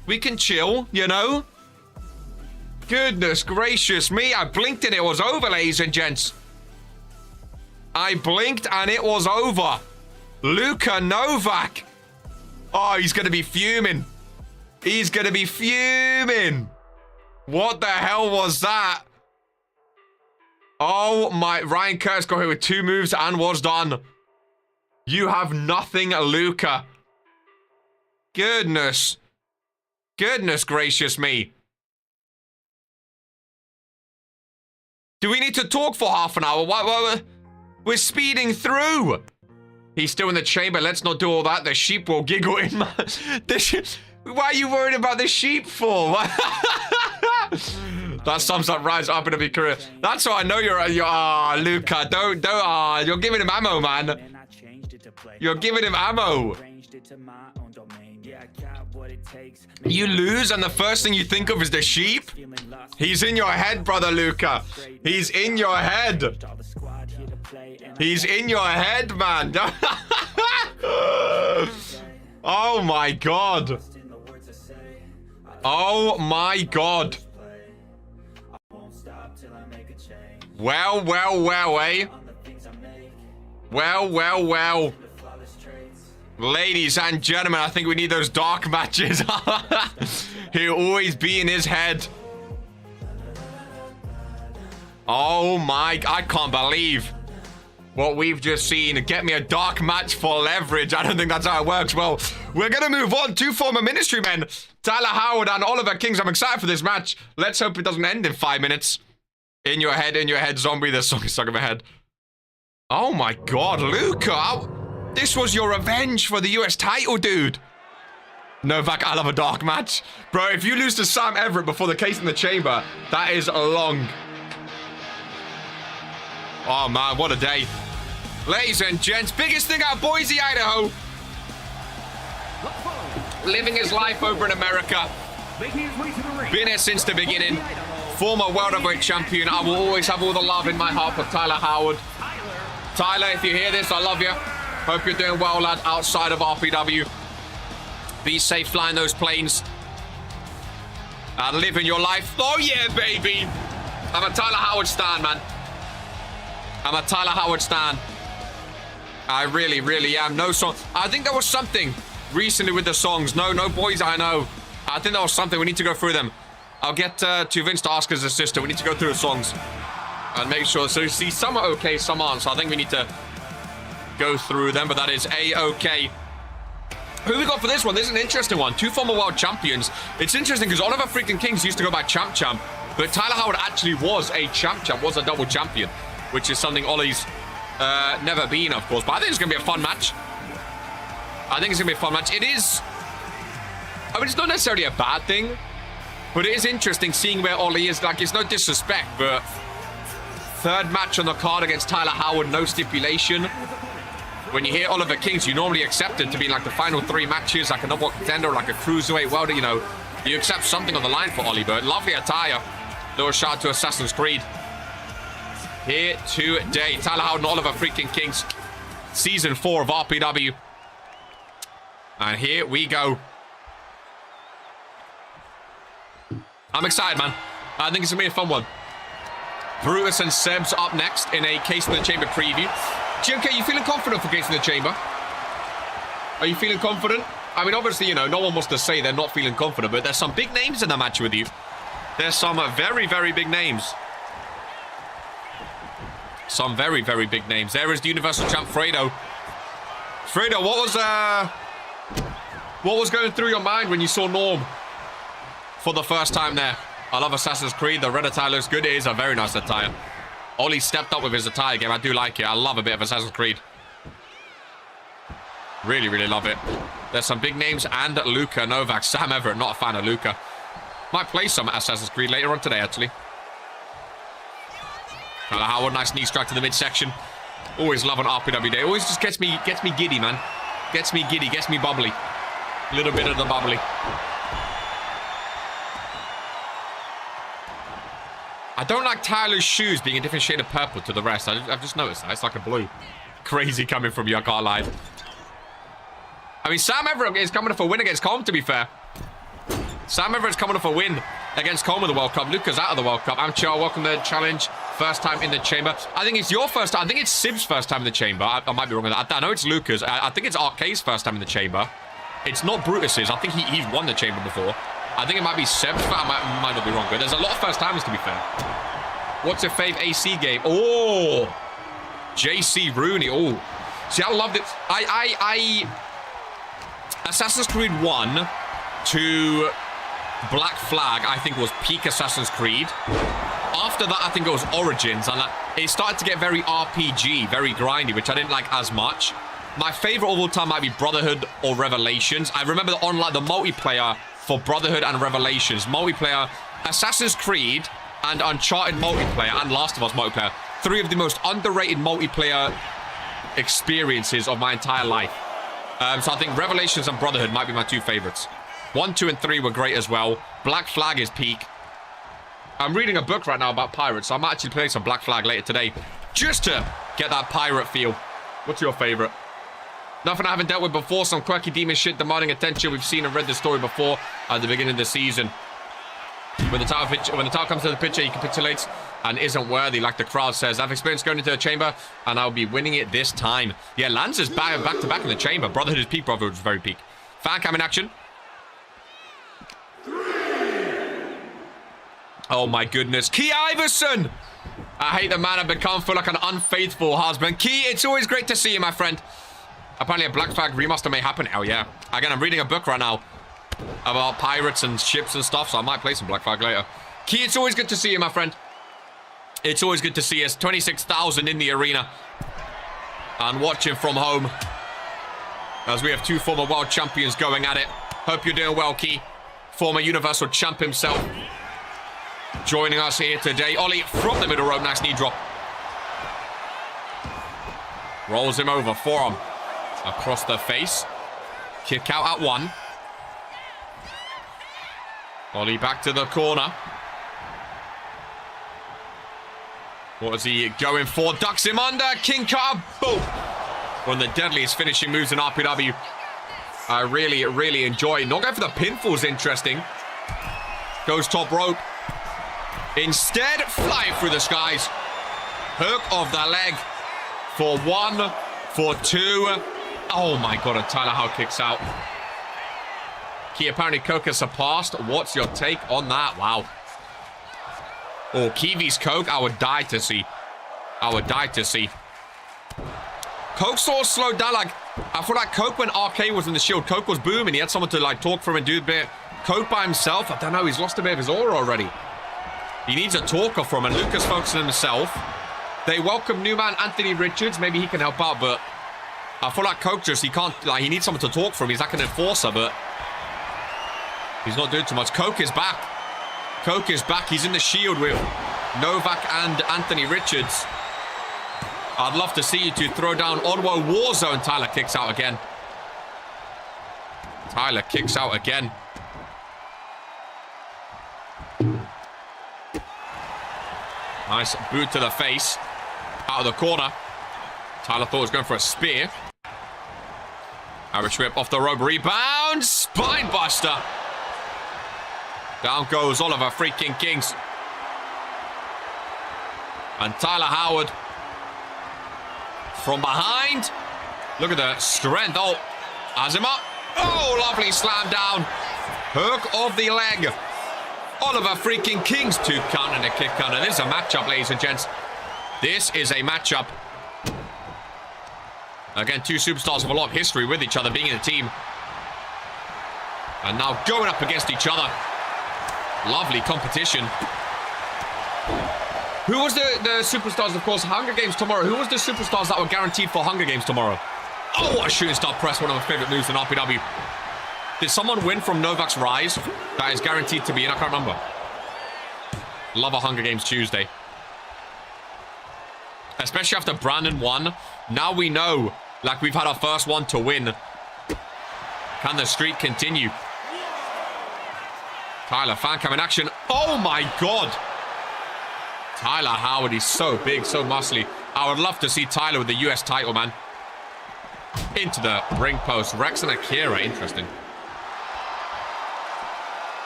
We can chill, you know? Goodness gracious me. I blinked and it was over, ladies and gents. I blinked and it was over. Luka Novak. Oh, he's going to be fuming. He's going to be fuming. What the hell was that? Oh my, Ryan Curtis got hit with 2 moves and was done. You have nothing, Luca. Goodness. Goodness gracious me. Do we need to talk for half an hour? We're speeding through. He's still in the chamber. Let's not do all that. The sheep will giggle in my... Why are you worried about the sheep for? That sums up Ryan's RPW career. That's why I know you're Luca, don't, you're giving him ammo, man. You're giving him ammo. You lose and the first thing you think of is the sheep? He's in your head, brother Luca. He's in your head. He's in your head, man. Oh my god. Oh my god. Well, eh? Well. Ladies and gentlemen, I think we need those dark matches. He'll always be in his head. Oh my, I can't believe what we've just seen. Get me a dark match for leverage. I don't think that's how it works. Well, we're going to move on. 2 former ministry men, Tyler Howard and Oliver Kings. I'm excited for this match. Let's hope it doesn't end in 5 minutes. In your head, zombie. There's something stuck in my head. Oh my god, Luca. This was your revenge for the US title, dude. Novak, I love a dark match. Bro, if you lose to Sam Everett before the case in the chamber, that is long. Oh man, what a day. Ladies and gents, biggest thing out of Boise, Idaho. Living his life over in America. Been here since the beginning. Former World Heavyweight Champion. I will always have all the love in my heart for Tyler Howard. Tyler, if you hear this, I love you. Hope you're doing well, lad, outside of RPW. Be safe flying those planes. And living your life. Oh, yeah, baby. I'm a Tyler Howard stan, man. I'm a Tyler Howard stan. I really, really am. No song. I think there was something recently with the songs. No, boys, I know. I think there was something. We need to go through them. I'll get to Vince to ask his assistant. We need to go through the songs and make sure. So, see, some are okay, some aren't. So I think we need to go through them, but that is A-okay. Who we got for this one? This is an interesting one. 2 former world champions. It's interesting because Oliver freaking Kings used to go by champ, but Tyler Howard actually was a champ, was a double champion, which is something Ollie's never been, of course. But I think it's going to be a fun match. It is... I mean, it's not necessarily a bad thing, but it is interesting seeing where Ollie is. Like, it's no disrespect, but 3rd match on the card against Tyler Howard, no stipulation. When you hear Oliver Kings, you normally accept it to be like the final 3 matches, like a number 1 contender, like a cruiserweight welter, you know. You accept something on the line for Ollie, but lovely attire. Little shout out to Assassin's Creed. Here today, Tyler Howard and Oliver freaking Kings. Season 4 of RPW. And here we go. I'm excited, man. I think it's going to be a fun one. Brutus and Sebs up next in a Case in the Chamber preview. GMK, you feeling confident for Case in the Chamber? Are you feeling confident? I mean, obviously, you know, no one wants to say they're not feeling confident, but there's some big names in the match with you. There's some very, very big names. Some very, very big names. There is the Universal Champ, Fredo. Fredo, what was going through your mind when you saw Norm for the first time there? I love Assassin's Creed. The red attire looks good. It is a very nice attire. Ollie stepped up with his attire game. I do like it. I love a bit of Assassin's Creed. Really, really love it. There's some big names and Luca, Novak, Sam Everett. Not a fan of Luca. Might play some Assassin's Creed later on today, actually. Tyler Howard, nice knee strike to the midsection. Always love an RPW day. Always just gets me giddy, man. Gets me giddy, gets me bubbly. A little bit of the bubbly. I don't like Tyler's shoes being a different shade of purple to the rest. I've just noticed that. It's like a blue. Crazy coming from you, I can't lie. I mean, Sam Everett is coming off a win against Colm, to be fair. Sam Everett's coming off a win against Colm in the World Cup. Luca's out of the World Cup. Amchar, welcome to the challenge. First time in the chamber. I think it's your first time. I think it's Sibs' first time in the chamber. I might be wrong with that. I know it's Luca's. I think it's RK's first time in the chamber. It's not Brutus's. I think he's won the chamber before. I think it might be Sebs. I might not be wrong, but there's a lot of first timers, to be fair. What's your fave AC game? Oh, JC Rooney. Oh, see, I loved it. Assassin's Creed 1 to Black Flag, I think, was peak Assassin's Creed. After that, I think it was Origins, and it started to get very RPG, very grindy, which I didn't like as much. My favorite of all time might be Brotherhood or Revelations. I remember the multiplayer for Brotherhood and Revelations. Multiplayer, Assassin's Creed, and Uncharted multiplayer, and Last of Us multiplayer. 3 of the most underrated multiplayer experiences of my entire life. So I think Revelations and Brotherhood might be my 2 favorites. 1, 2, and 3 were great as well. Black Flag is peak. I'm reading a book right now about pirates, so I might actually play some Black Flag later today, just to get that pirate feel. What's your favorite? Nothing I haven't dealt with before. Some quirky demon shit demanding attention. We've seen and read the story before at the beginning of the season. When the tower comes to the picture, he capitulates and isn't worthy, like the crowd says. I've experienced going into the chamber, and I'll be winning it this time. Yeah, Lance is back to back in the chamber. Brotherhood is peak. Brotherhood is very peak. Fan cam in action. Oh my goodness. Key Iverson! I hate the man I've become. Feel like an unfaithful husband. Key, it's always great to see you, my friend. Apparently a Black Flag remaster may happen. Oh yeah. Again, I'm reading a book right now about pirates and ships and stuff, so I might play some Black Flag later. Key, it's always good to see you, my friend. It's always good to see us. 26,000 in the arena. And watching from home. As we have 2 former world champions going at it. Hope you're doing well, Key. Former Universal Champ himself. Joining us here today. Ollie from the middle rope. Nice knee drop. Rolls him over. Forearm. Across the face. Kick out at 1. Ollie back to the corner. What is he going for? Ducks him under. King Cutter. Boom. One of the deadliest finishing moves in RPW. I really, really enjoy. Not going for the pinfall is interesting. Goes top rope. Instead, flying through the skies. Hook of the leg. For 1. For 2. Oh my god, and Tyler Howe kicks out. Key apparently Coke has surpassed. What's your take on that? Wow. Oh, Kiwi's Coke, I would die to see. I would die to see. Coke sort of slowed down. Like, I feel like Coke, when RK was in the Shield, Coke was booming. He had someone to like talk for him and do a bit. Coke by himself, I don't know, he's lost a bit of his aura already. He needs a talker from him, and Lucas focusing on himself. They welcome new man Anthony Richards. Maybe he can help out, but I feel like Coke just, he can't, like, he needs someone to talk for him. He's like an enforcer, but he's not doing too much. Coke is back. Coke is back. He's in the Shield with Novak and Anthony Richards. I'd love to see you two throw down Onwo Warzone. Tyler kicks out again. Tyler kicks out again. Nice boot to the face. Out of the corner. Tyler thought he was going for a spear. Irish whip off the rope. Rebound. Spine buster. Down goes Oliver freaking Kings. And Tyler Howard. From behind. Look at the strength. Oh, has him up. Oh, lovely slam down. Hook of the leg. Oliver freaking Kings. 2 count and a kick counter. This is a matchup, ladies and gents. This is a matchup. Again, 2 superstars with a lot of history with each other, being in a team. And now going up against each other. Lovely competition. Who was the superstars, of course, Hunger Games tomorrow? Who was the superstars that were guaranteed for Hunger Games tomorrow? Oh, what a shooting star press. One of my favorite moves in RPW. Did someone win from Novak's Rise? That is guaranteed to be in. I can't remember. Love a Hunger Games Tuesday. Especially after Brandon won. Now we know, like, we've had our first one to win. Can the streak continue? Tyler, fan cam in action. Oh my god. Tyler Howard, he's so big, so muscly. I would love to see Tyler with the US title, man. Into the ring post. Rex and Akira, interesting.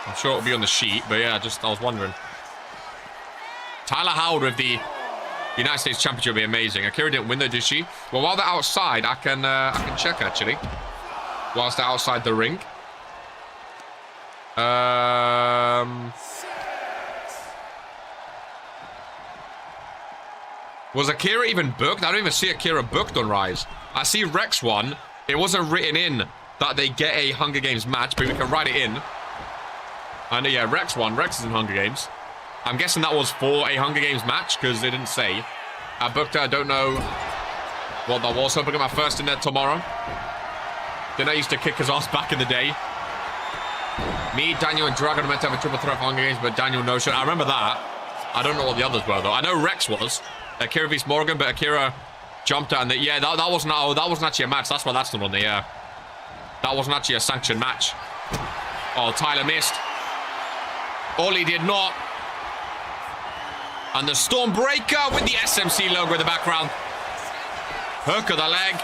I'm sure it'll be on the sheet, but yeah, I was wondering. Tyler Howard with the United States Championship would be amazing. Akira didn't win though, did she? Well, while they're outside, I can check actually. Whilst they're outside the ring. Was Akira even booked? I don't even see Akira booked on Rise. I see Rex one. It wasn't written in that they get a Hunger Games match, but we can write it in. And yeah, Rex one. Rex is in Hunger Games. I'm guessing that was for a Hunger Games match, because they didn't say. I booked it. I don't know what that was. Hoping to get my first in there tomorrow. Then I used to kick his ass back in the day. Me, Daniel, and Dragon were meant to have a triple threat for Hunger Games, but Daniel no-shot. I remember that. I don't know what the others were, though. I know Rex was. Akira vs Morgan, but Akira jumped out. And yeah, that wasn't actually a match. That's why that's not on the air. That wasn't actually a sanctioned match. Oh, Tyler missed. Ollie did not. And the Stormbreaker with the SMC logo in the background. Hook of the leg.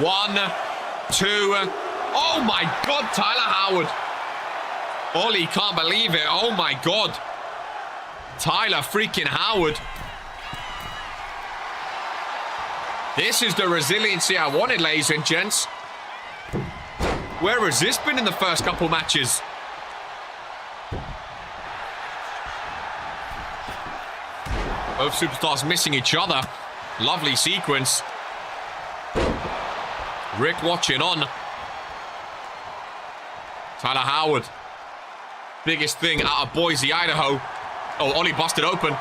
1, 2. Oh my God, Tyler Howard. Ollie can't believe it. Oh my God. Tyler freaking Howard. This is the resiliency I wanted, ladies and gents. Where has this been in the first couple matches? Both superstars missing each other. Lovely sequence. Rick watching on. Tyler Howard. Biggest thing out of Boise, Idaho. Oh, Ollie busted open.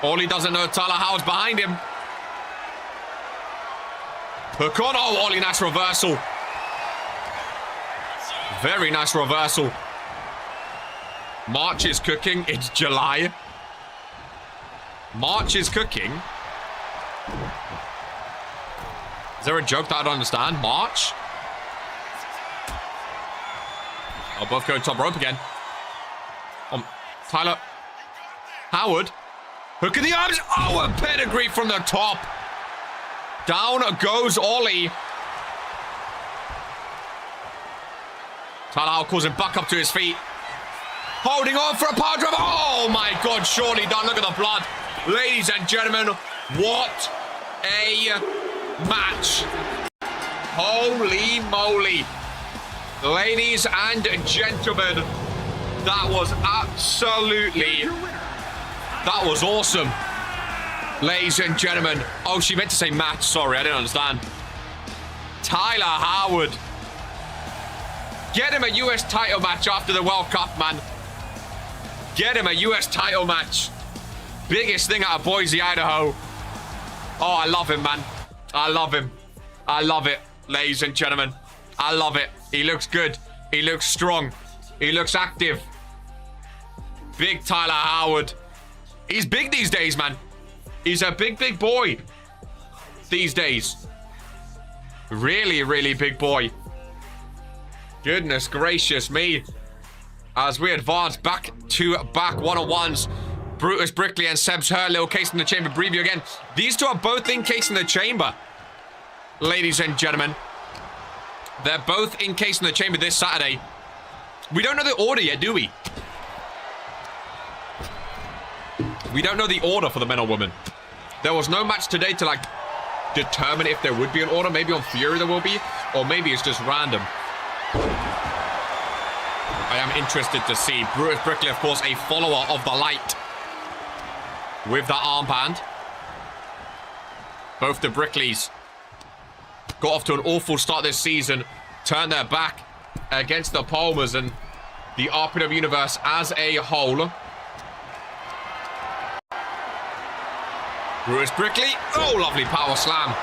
Ollie doesn't know Tyler Howard's behind him. Hook on. Oh, Ollie, nice reversal. Very nice reversal. March is cooking. It's July. March is cooking. Is there a joke that I don't understand? March? Oh, both going top rope again. Tyler Howard. Hook in the arms. Oh, a pedigree from the top. Down goes Ollie. Tyler Howard calls him back up to his feet. Holding on for a power driver. Oh my God, surely done. Look at the blood. Ladies and gentlemen, what a match. Holy moly. Ladies and gentlemen, that was absolutely, that was awesome. Ladies and gentlemen. Oh, she meant to say match. Sorry, I didn't understand. Tyler Howard. Get him a US title match after the World Cup, man. Get him a US title match. Biggest thing out of Boise, Idaho. Oh, I love him, man. I love him. I love it, ladies and gentlemen. I love it. He looks good. He looks strong. He looks active. Big Tyler Howard. He's big these days, man. He's a big, big boy these days. Really, really big boy. Goodness gracious me. As we advance back to back one-on-ones. Brutus, Brickley, and Sebs, her little Case in the Chamber preview again. These two are both in Case in the Chamber. Ladies and gentlemen. They're both in Case in the Chamber this Saturday. We don't know the order yet, do we? We don't know the order for the men or women. There was no match today to, like, determine if there would be an order. Maybe on Fury there will be. Or maybe it's just random. I am interested to see. Brutus Brickley, of course, a follower of the light. With that armband. Both the Brickleys got off to an awful start this season. Turned their back against the Palmers and the RPW universe as a whole. Brutus Brickley. Oh, lovely power slam.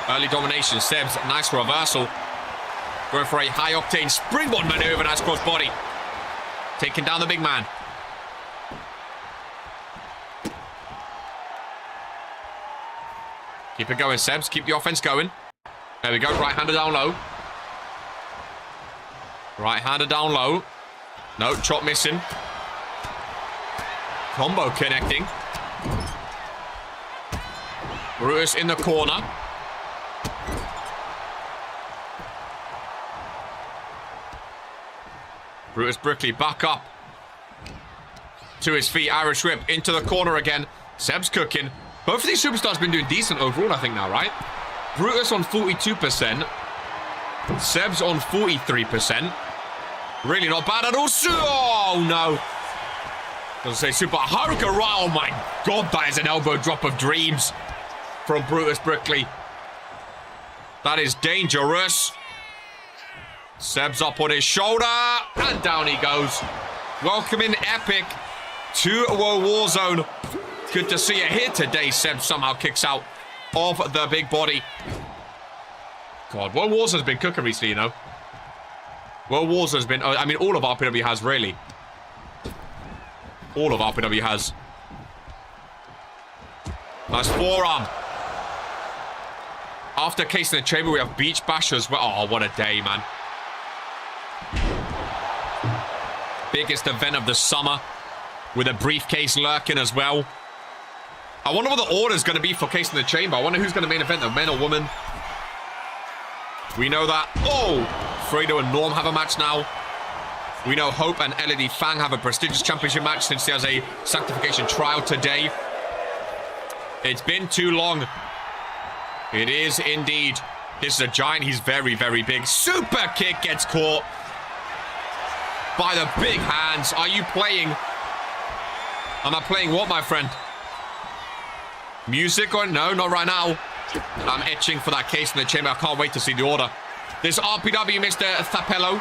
Early domination. Sebs, nice reversal. Going for a high-octane springboard maneuver. Nice cross-body. Taking down the big man. Keep it going, Sebs. Keep the offense going. There we go. Right-hander down low. Right-hander down low. No, chop missing. Combo connecting. Brutus in the corner. Brutus Brickley back up. To his feet. Irish whip into the corner again. Sebs cooking. Both of these superstars have been doing decent overall, I think, now, right? Brutus on 42%. Sebs on 43%. Really not bad at all. Oh, no. Doesn't say super Hurricane. Oh my god, that is an elbow drop of dreams from Brutus Brickley. That is dangerous. Sebs up on his shoulder, and down he goes. Welcoming Epic to Warzone. Good to see you here today. Sebs somehow kicks out of the big body. God, Warzone's been cooking recently, you know. Warzone's been, I mean, all of RPW has, really. All of RPW has. Nice forearm. After Case in the Chamber, we have Beach Bashers. Oh, what a day, man. Biggest event of the summer, with a briefcase lurking as well. I wonder what the order is going to be for Case in the Chamber. I wonder who's going to main event, the men or women. We know that. Oh, Fredo and Norm have a match now. We know Hope and LED Fang have a prestigious championship match since he has a Sanctification trial today. It's been too long. It is indeed. This is a giant. He's very, very big. Super kick gets caught by the big hands. Are you playing? Am I playing what, my friend? Music or no? Not right now. I'm itching for that Case in the Chamber. I can't wait to see the order. This RPW, Mr. Thapello.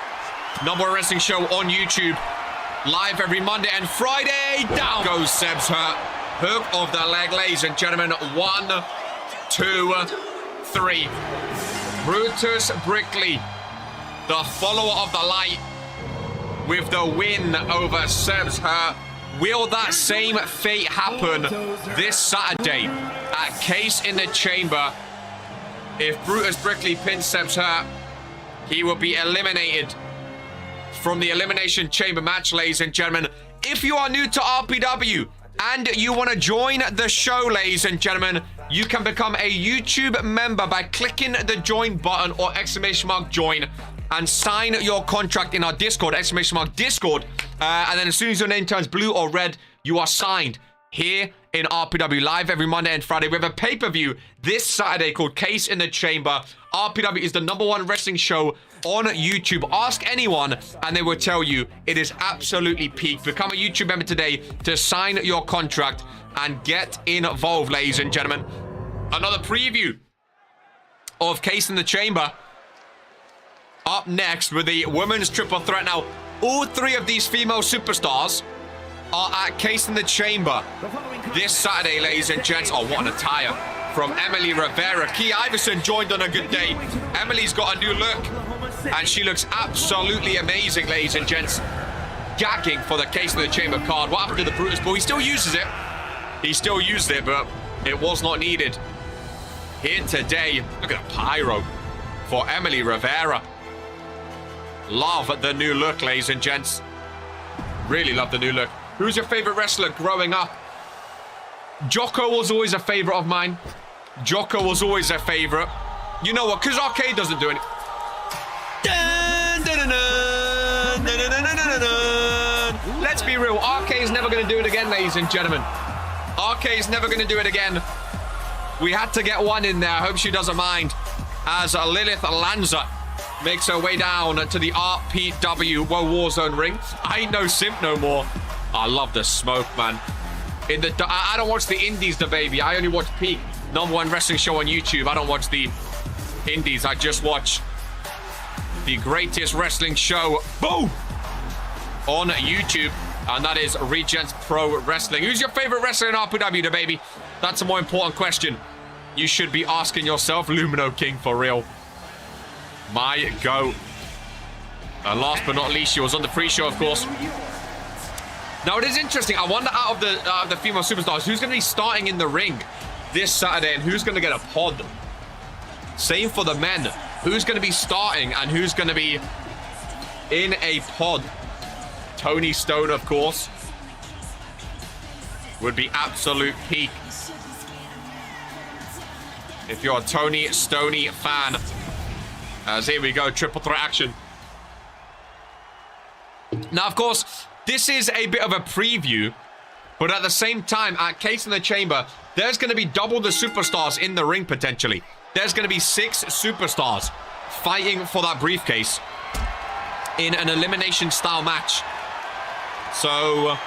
Number one wrestling show on YouTube. Live every Monday and Friday. Down goes Sebs. Her hook of the leg, ladies and gentlemen. 1, 2, 3. Brutus Brickley, the follower of the light, with the win over Sebs. Her. Will that same fate happen this Saturday at Case in the Chamber? If Brutus Brickley pins Sebs Hurt, he will be eliminated from the Elimination Chamber match, ladies and gentlemen. If you are new to RPW and you want to join the show, ladies and gentlemen, you can become a YouTube member by clicking the join button or !join and sign your contract in our Discord, !Discord. And then as soon as your name turns blue or red, you are signed here in RPW live every Monday and Friday. We have a pay-per-view this Saturday called Case in the Chamber. RPW is the #1 wrestling show on YouTube. Ask anyone and they will tell you it is absolutely peak. Become a YouTube member today to sign your contract and get involved, ladies and gentlemen. Another preview of Case in the Chamber up next with the women's triple threat. Now, all 3 of these female superstars are at Case in the Chamber this Saturday, ladies and gents. Oh, what an attire from Emily Rivera. Key Iverson joined on a good day. Emily's got a new look, and she looks absolutely amazing, ladies and gents. Gagging for the Case in the Chamber card. What happened to the Brutus Bull? He still uses it. He still used it, but it was not needed here today. Look at the pyro for Emily Rivera. Love the new look, ladies and gents. Really love the new look. Who's your favorite wrestler growing up? Jocko was always a favorite of mine. Jocko was always a favorite. You know what? Because Arcade doesn't do it. Let's be real. Arcade's never going to do it again, ladies and gentlemen. Arcade's never going to do it again. We had to get one in there. I hope she doesn't mind. As Lilith Lanza makes her way down to the RPW Warzone ring. I ain't no simp no more. I love the smoke, man. I don't watch the indies, the baby. I only watch Peak, #1 wrestling show on YouTube. I don't watch the indies. I just watch the greatest wrestling show, boom, on YouTube, and that is Regents Pro Wrestling. Who's your favorite wrestler in RPW, the baby? That's a more important question you should be asking yourself. Lumino King, for real. My go. And last but not least, she was on the pre-show, of course. Now, it is interesting. I wonder, out of the female superstars, who's going to be starting in the ring this Saturday and who's going to get a pod? Same for the men. Who's going to be starting and who's going to be in a pod? Tony Stone, of course, would be absolute peak. If you're a Tony Stoney fan. As here we go, triple threat action. Now, of course, this is a bit of a preview, but at the same time, at Case in the Chamber, there's going to be double the superstars in the ring, potentially. There's going to be 6 superstars fighting for that briefcase in an elimination-style match. So,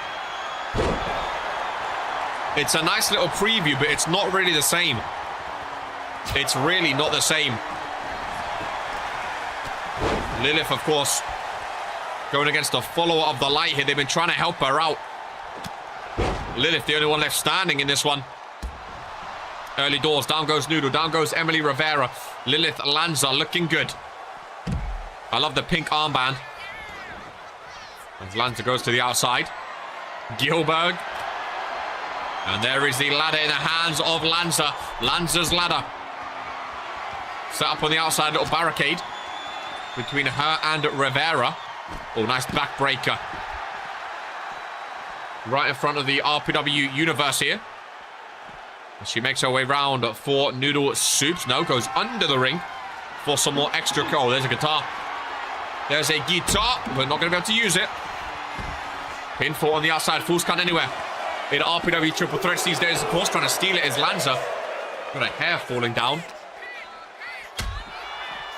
It's a nice little preview, but it's not really the same. It's really not the same. Lilith, of course, going against a follower of the light here. They've been trying to help her out. Lilith, the only one left standing in this one. Early doors. Down goes Noodle. Down goes Emily Rivera. Lilith Lanza looking good. I love the pink armband. As Lanza goes to the outside. Gilberg. And there is the ladder in the hands of Lanza. Lanza's ladder. Set up on the outside, little barricade between her and Rivera. Oh, nice backbreaker. Right in front of the RPW universe here. She makes her way round for Noodle Soups. No, goes under the ring for some more extra. Oh, there's a guitar. There's a guitar, but not going to be able to use it. Pinfall on the outside. Fools can't anywhere. In RPW triple threats these days, of course, trying to steal it is Lanza. Got a hair falling down.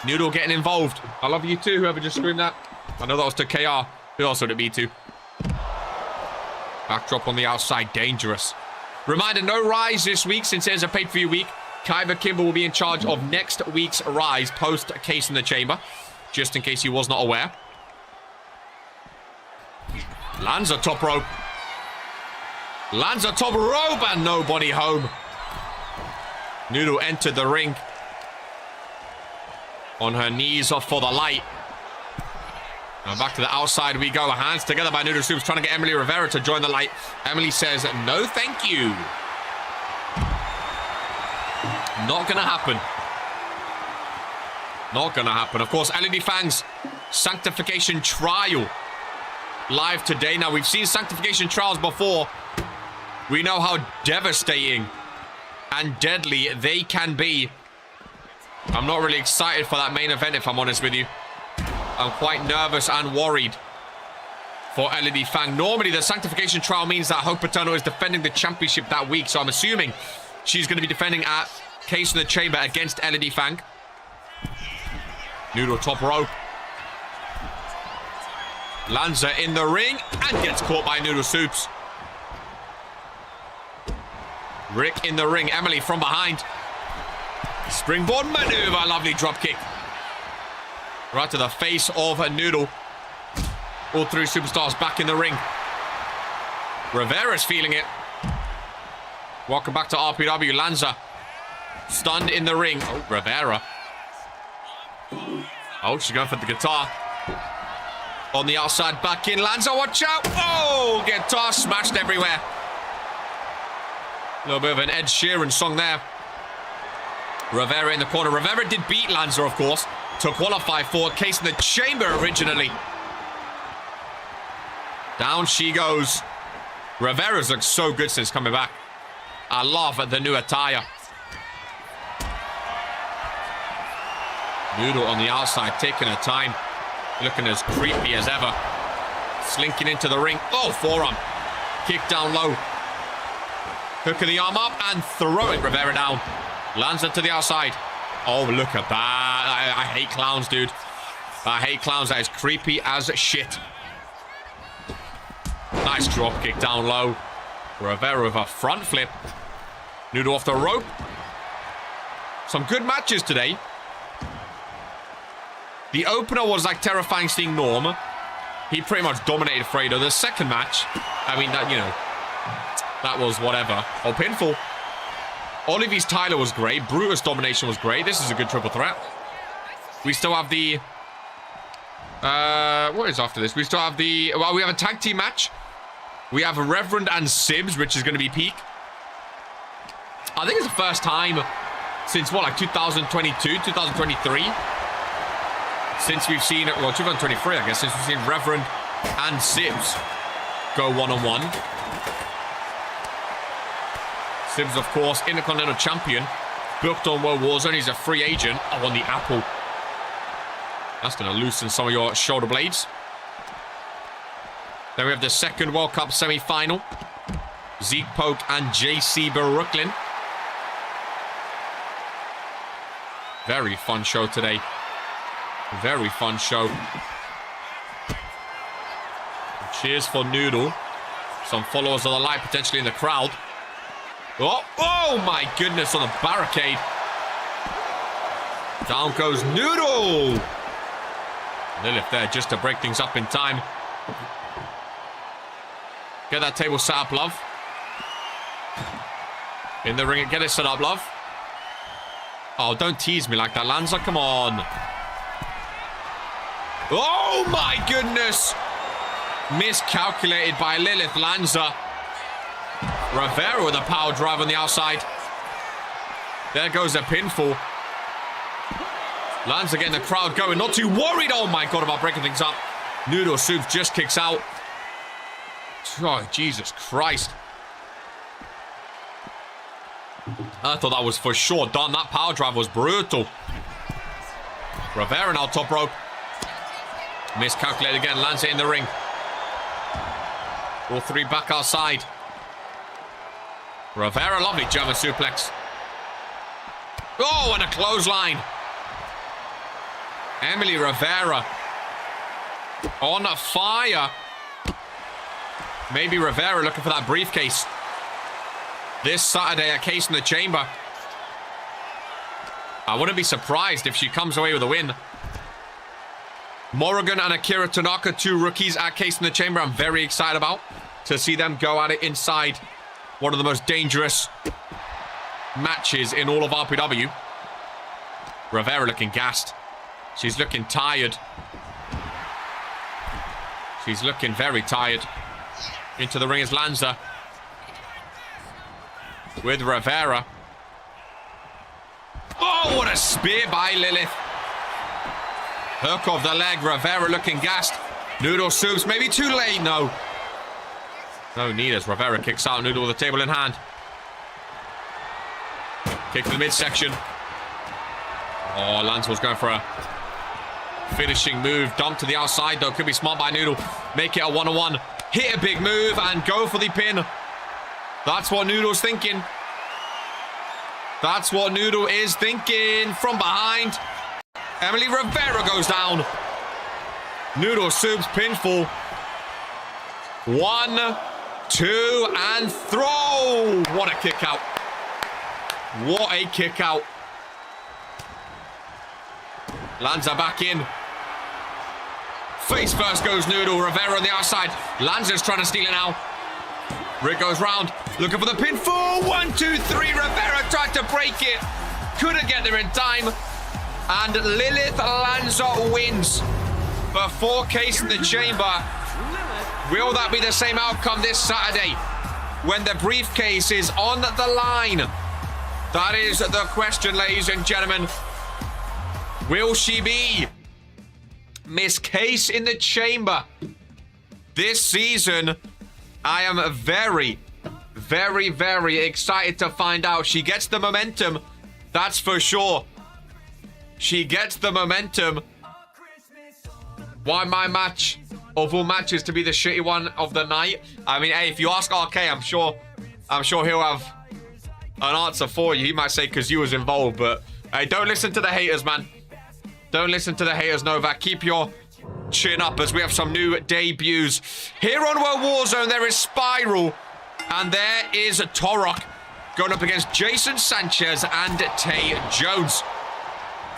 Noodle getting involved. I love you too, whoever just screamed that. I know that was to KR. Who else would it be to? Backdrop on the outside. Dangerous. Reminder, no Rise this week since there's a pay-per-view week. Kyber Kimber will be in charge of next week's Rise post Case in the Chamber. Just in case he was not aware. Lanza top rope. Lanza top rope and nobody home. Noodle entered the ring. On her knees for the light. Now back to the outside we go. Hands together by Noodle Soups, trying to get Emily Rivera to join the light. Emily says, no thank you. Not gonna happen. Not gonna happen. Of course, LED Fang's Sanctification trial live today. Now, we've seen Sanctification trials before. We know how devastating and deadly they can be. I'm not really excited for that main event, if I'm honest with you. I'm quite nervous and worried for LED Fang. Normally, the Sanctification trial means that Hope Paterno is defending the championship that week. So I'm assuming she's going to be defending at Case in the Chamber against LED Fang. Noodle top rope. Lanza in the ring and gets caught by Noodle Soups. Rick in the ring. Emily from behind. Springboard maneuver. Lovely drop kick. Right to the face of a Noodle. All three superstars back in the ring. Rivera's feeling it. Welcome back to RPW. Lanza stunned in the ring. Oh, Rivera. Oh, she's going for the guitar. On the outside, back in. Lanza, watch out. Oh, guitar smashed everywhere. A little bit of an Ed Sheeran song there. Rivera in the corner. Rivera did beat Lanza, of course, to qualify for Case in the Chamber originally. Down she goes. Rivera's looked so good since coming back. I love the new attire. Noodle on the outside, taking her time. Looking as creepy as ever. Slinking into the ring. Oh, forearm. Kick down low. Hooking the arm up and throwing Rivera down. Lanza to the outside. Oh, look at that. I hate clowns, dude. I hate clowns. That is creepy as shit. Nice drop kick down low. Rivera with a front flip. Noodle off the rope. Some good matches today. The opener was like terrifying seeing Norm. He pretty much dominated Fredo. The second match, I mean, that, you know, that was whatever. Oh, pinfall. Olivia's Tyler was great. Brutus domination was great. This is a good triple threat. We still have the... what is after this? We still have the... Well, we have a tag team match. We have Reverend and Sibs, which is going to be peak. I think it's the first time since, what, like 2022, 2023? Since we've seen... Well, 2023, I guess. Since we've seen Reverend and Sibs go one-on-one. Sibs, of course, Intercontinental Champion. Booked on World Warzone. He's a free agent. Oh, on the apple. That's going to loosen some of your shoulder blades. Then we have the second World Cup semi-final. Zeke Poke and JC Brickley. Very fun show today. Very fun show. Cheers for Noodle. Some followers of the light potentially in the crowd. Oh my goodness, on the barricade. Down goes Noodle. Lilith there just to break things up in time. Get that table set up, love. In the ring, get it set up, love. Oh, don't tease me like that, Lanza. Come on. Oh my goodness. Miscalculated by Lilith. Lanza. Rivera with a power drive on the outside. There goes a pinfall. Lanza getting the crowd going. Not too worried. Oh my God, about breaking things up. Noodle Soup just kicks out. Oh, Jesus Christ. I thought that was for sure done. That power drive was brutal. Rivera now top rope. Miscalculated again. Lanza in the ring. All three back outside. Rivera, lovely German suplex. Oh, and a clothesline. Emily Rivera on fire. Maybe Rivera looking for that briefcase. This Saturday, a Case in the Chamber. I wouldn't be surprised if she comes away with a win. Morrigan and Akira Tanaka, 2 rookies at Case in the Chamber. I'm very excited about to see them go at it inside one of the most dangerous matches in all of RPW. Rivera looking gassed. She's looking tired. She's looking very tired. Into the ring is Lanza. With Rivera. Oh, what a spear by Lilith. Hook of the leg. Rivera looking gassed. Noodle Soups. Maybe too late. No. No need as Rivera kicks out. Noodle with the table in hand. Kick to the midsection. Oh, Lanza was going for a finishing move. Dump to the outside, though. Could be smart by Noodle. Make it a one-on-one. Hit a big move and go for the pin. That's what Noodle's thinking. That's what Noodle is thinking. From behind. Emily Rivera goes down. Noodle Soup's pinfall. 1, 2, and throw. What a kick out. What a kick out. Lanza back in. Face first goes Noodle. Rivera on the outside. Lanza's trying to steal it now. Rick goes round. Looking for the pinfall. 1, 2, 3. Rivera tried to break it. Couldn't get there in time. And Lilith Lanza wins. Before Case in the Chamber. Will that be the same outcome this Saturday? When the briefcase is on the line? That is the question, ladies and gentlemen. Will she be Miss Case in the Chamber this season? I am very, very, very excited to find out. She gets the momentum, that's for sure. She gets the momentum. Why my match of all matches to be the shitty one of the night? I mean, hey, if you ask RK, I'm sure he'll have an answer for you. He might say because you was involved, but hey, don't listen to the haters, man. Don't listen to the haters, Novak. Keep your chin up as we have some new debuts. Here on Warzone, there is Spiral. And there is Torok going up against Jason Sanchez and Tay Jones.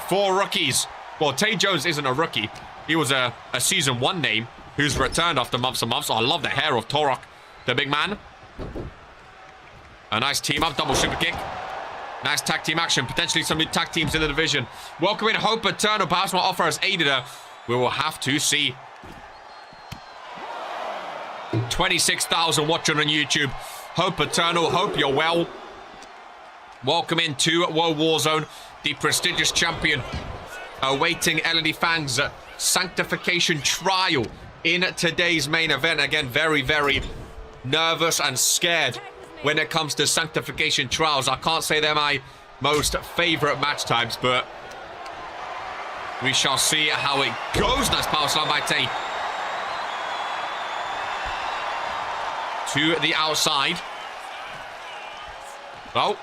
4 rookies. Well, Tay Jones isn't a rookie. He was a Season 1 name who's returned after months and months. Oh, I love the hair of Torok, the big man. A nice team up, double super kick. Nice tag team action. Potentially some new tag teams in the division. Welcome in Hope Eternal. Perhaps my offer has aided her. We will have to see. 26,000 watching on YouTube. Hope Eternal. Hope you're well. Welcome into Warzone. The prestigious champion. Awaiting LED Fang's Sanctification trial in today's main event. Again, very, very nervous and scared when it comes to Sanctification trials. I can't say they're my most favorite match types, but we shall see how it goes. Nice power slam by Tay. To the outside. Oh,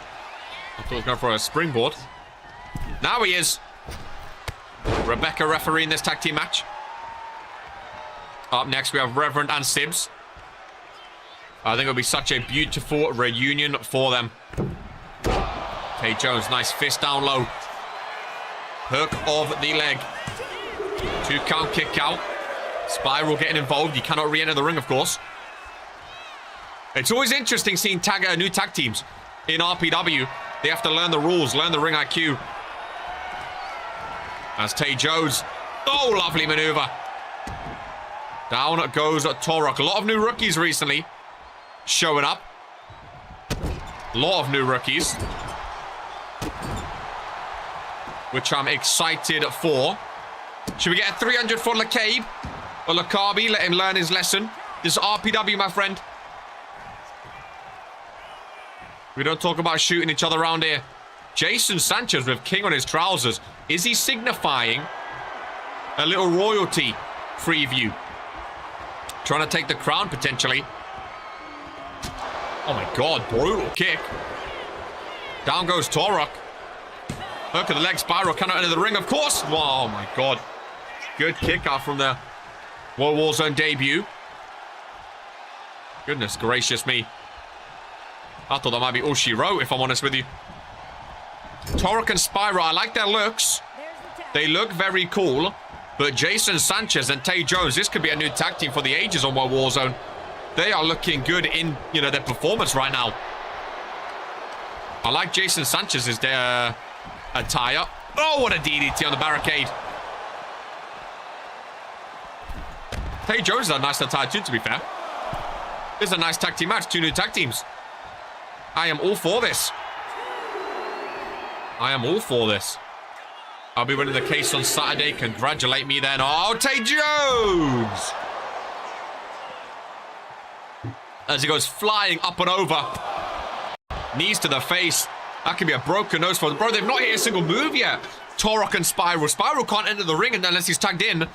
I thought he was going for a springboard. Now he is. Rebecca refereeing this tag team match. Up next, we have Reverend and Sibs. I think it'll be such a beautiful reunion for them. Tay Jones, nice fist down low. Hook of the leg. 2 count kick out. Spiral getting involved. You cannot re-enter the ring, of course. It's always interesting seeing new tag teams in RPW. They have to learn the rules, learn the ring IQ. As Tay Jones. Oh, lovely maneuver. Down goes Torok. A lot of new rookies recently showing up. A lot of new rookies, which I'm excited for. Should we get a 300 for LeCabe? Or Lakabi? Let him learn his lesson. This is RPW, my friend. We don't talk about shooting each other around here. Jason Sanchez with King on his trousers. Is he signifying a little royalty preview? Trying to take the crown, potentially. Oh, my God. Brutal kick. Down goes Torok. Hook of the leg. Spiral cannot enter the ring, of course. Oh, my God. Good kick out from the Warzone debut. Goodness gracious me. I thought that might be all she wrote, if I'm honest with you. Torok and Spiral, I like their looks. They look very cool. But Jason Sanchez and Tay Jones, this could be a new tag team for the ages on Warzone. They are looking good in, their performance right now. I like Jason Sanchez's attire. Oh, what a DDT on the barricade. Tay Jones is a nice attire too, to be fair. This is a nice tag team match. 2 new tag teams. I am all for this. I am all for this. I'll be winning the case on Saturday. Congratulate me then. Oh, Tay Jones! As he goes flying up and over. Knees to the face. That could be a broken nose for them. Bro, they've not hit a single move yet. Torok and Spiral. Spiral can't enter the ring unless he's tagged in.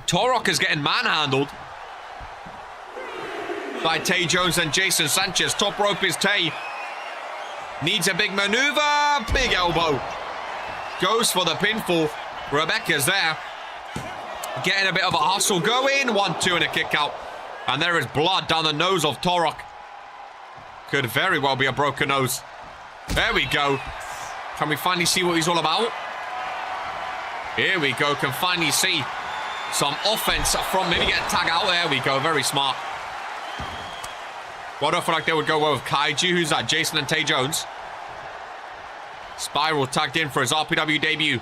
Torok is getting manhandled by Tay Jones and Jason Sanchez. Top rope is Tay. Needs a big maneuver. Big elbow. Goes for the pinfall. Rebecca's there. Getting a bit of a hustle going. 1-2 and a kick out. And there is blood down the nose of Torok. Could very well be a broken nose. There we go. Can we finally see what he's all about? Here we go. Can finally see some offense from maybe get tag out. There we go. Very smart. Well, I don't feel like they would go well with Kaiju. Who's that? Jason and Tay Jones. Spiral tagged in for his RPW debut.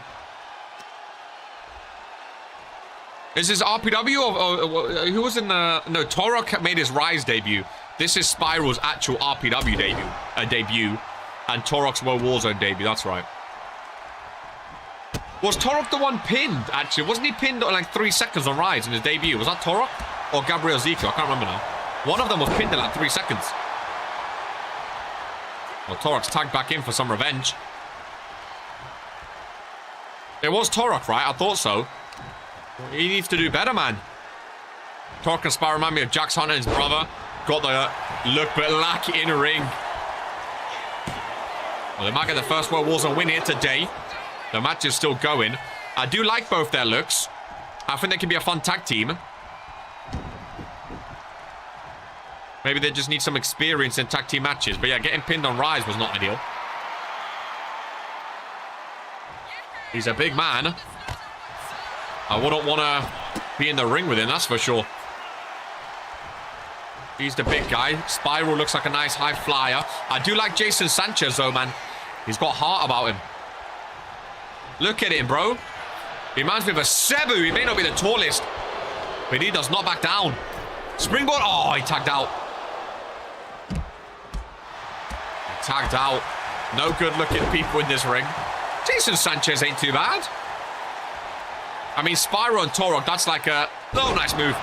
Is this RPW or who was in the... No, Torok made his Rise debut. This is Spiral's actual RPW debut. And Torok's Warzone debut. That's right. Was Torok the one pinned, actually? Wasn't he pinned on like 3 seconds on Rise in his debut? Was that Torok? Or Gabriel Zeke? I can't remember now. One of them was pinned in like 3 seconds. Well, Torok's tagged back in for some revenge. It was Torok, right? I thought so. He needs to do better, man. Torok and Spiral remind me of Jax Hunter and his brother. Got the look but lack in ring. Well, they might get the first World Warzone win here today. The match is still going. I do like both their looks. I think they can be a fun tag team. Maybe they just need some experience in tag team matches. But yeah, getting pinned on Rise was not ideal. He's a big man. I wouldn't want to be in the ring with him, that's for sure. He's the big guy. Spiral looks like a nice high flyer. I do like Jason Sanchez, though, man. He's got heart about him. Look at him, bro. He reminds me of a Sebu. He may not be the tallest, but he does not back down. Springboard. Oh, he tagged out. He tagged out. No good looking people in this ring. Jason Sanchez ain't too bad. I mean, Spiral and Torok, that's like a... Oh, nice move.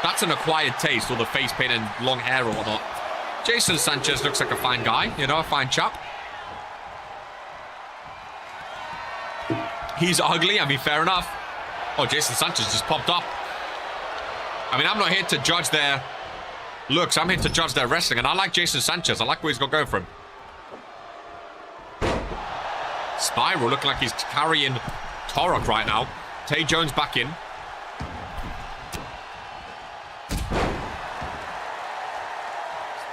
That's an acquired taste, all the face paint and long hair or whatnot. Jason Sanchez looks like a fine guy, you know, a fine chap. He's ugly, I mean, fair enough. Oh, Jason Sanchez just popped up. I mean, I'm not here to judge their looks. I'm here to judge their wrestling, and I like Jason Sanchez. I like what he's got going for him. Spiral looking like he's carrying Torok right now. Tay Jones back in.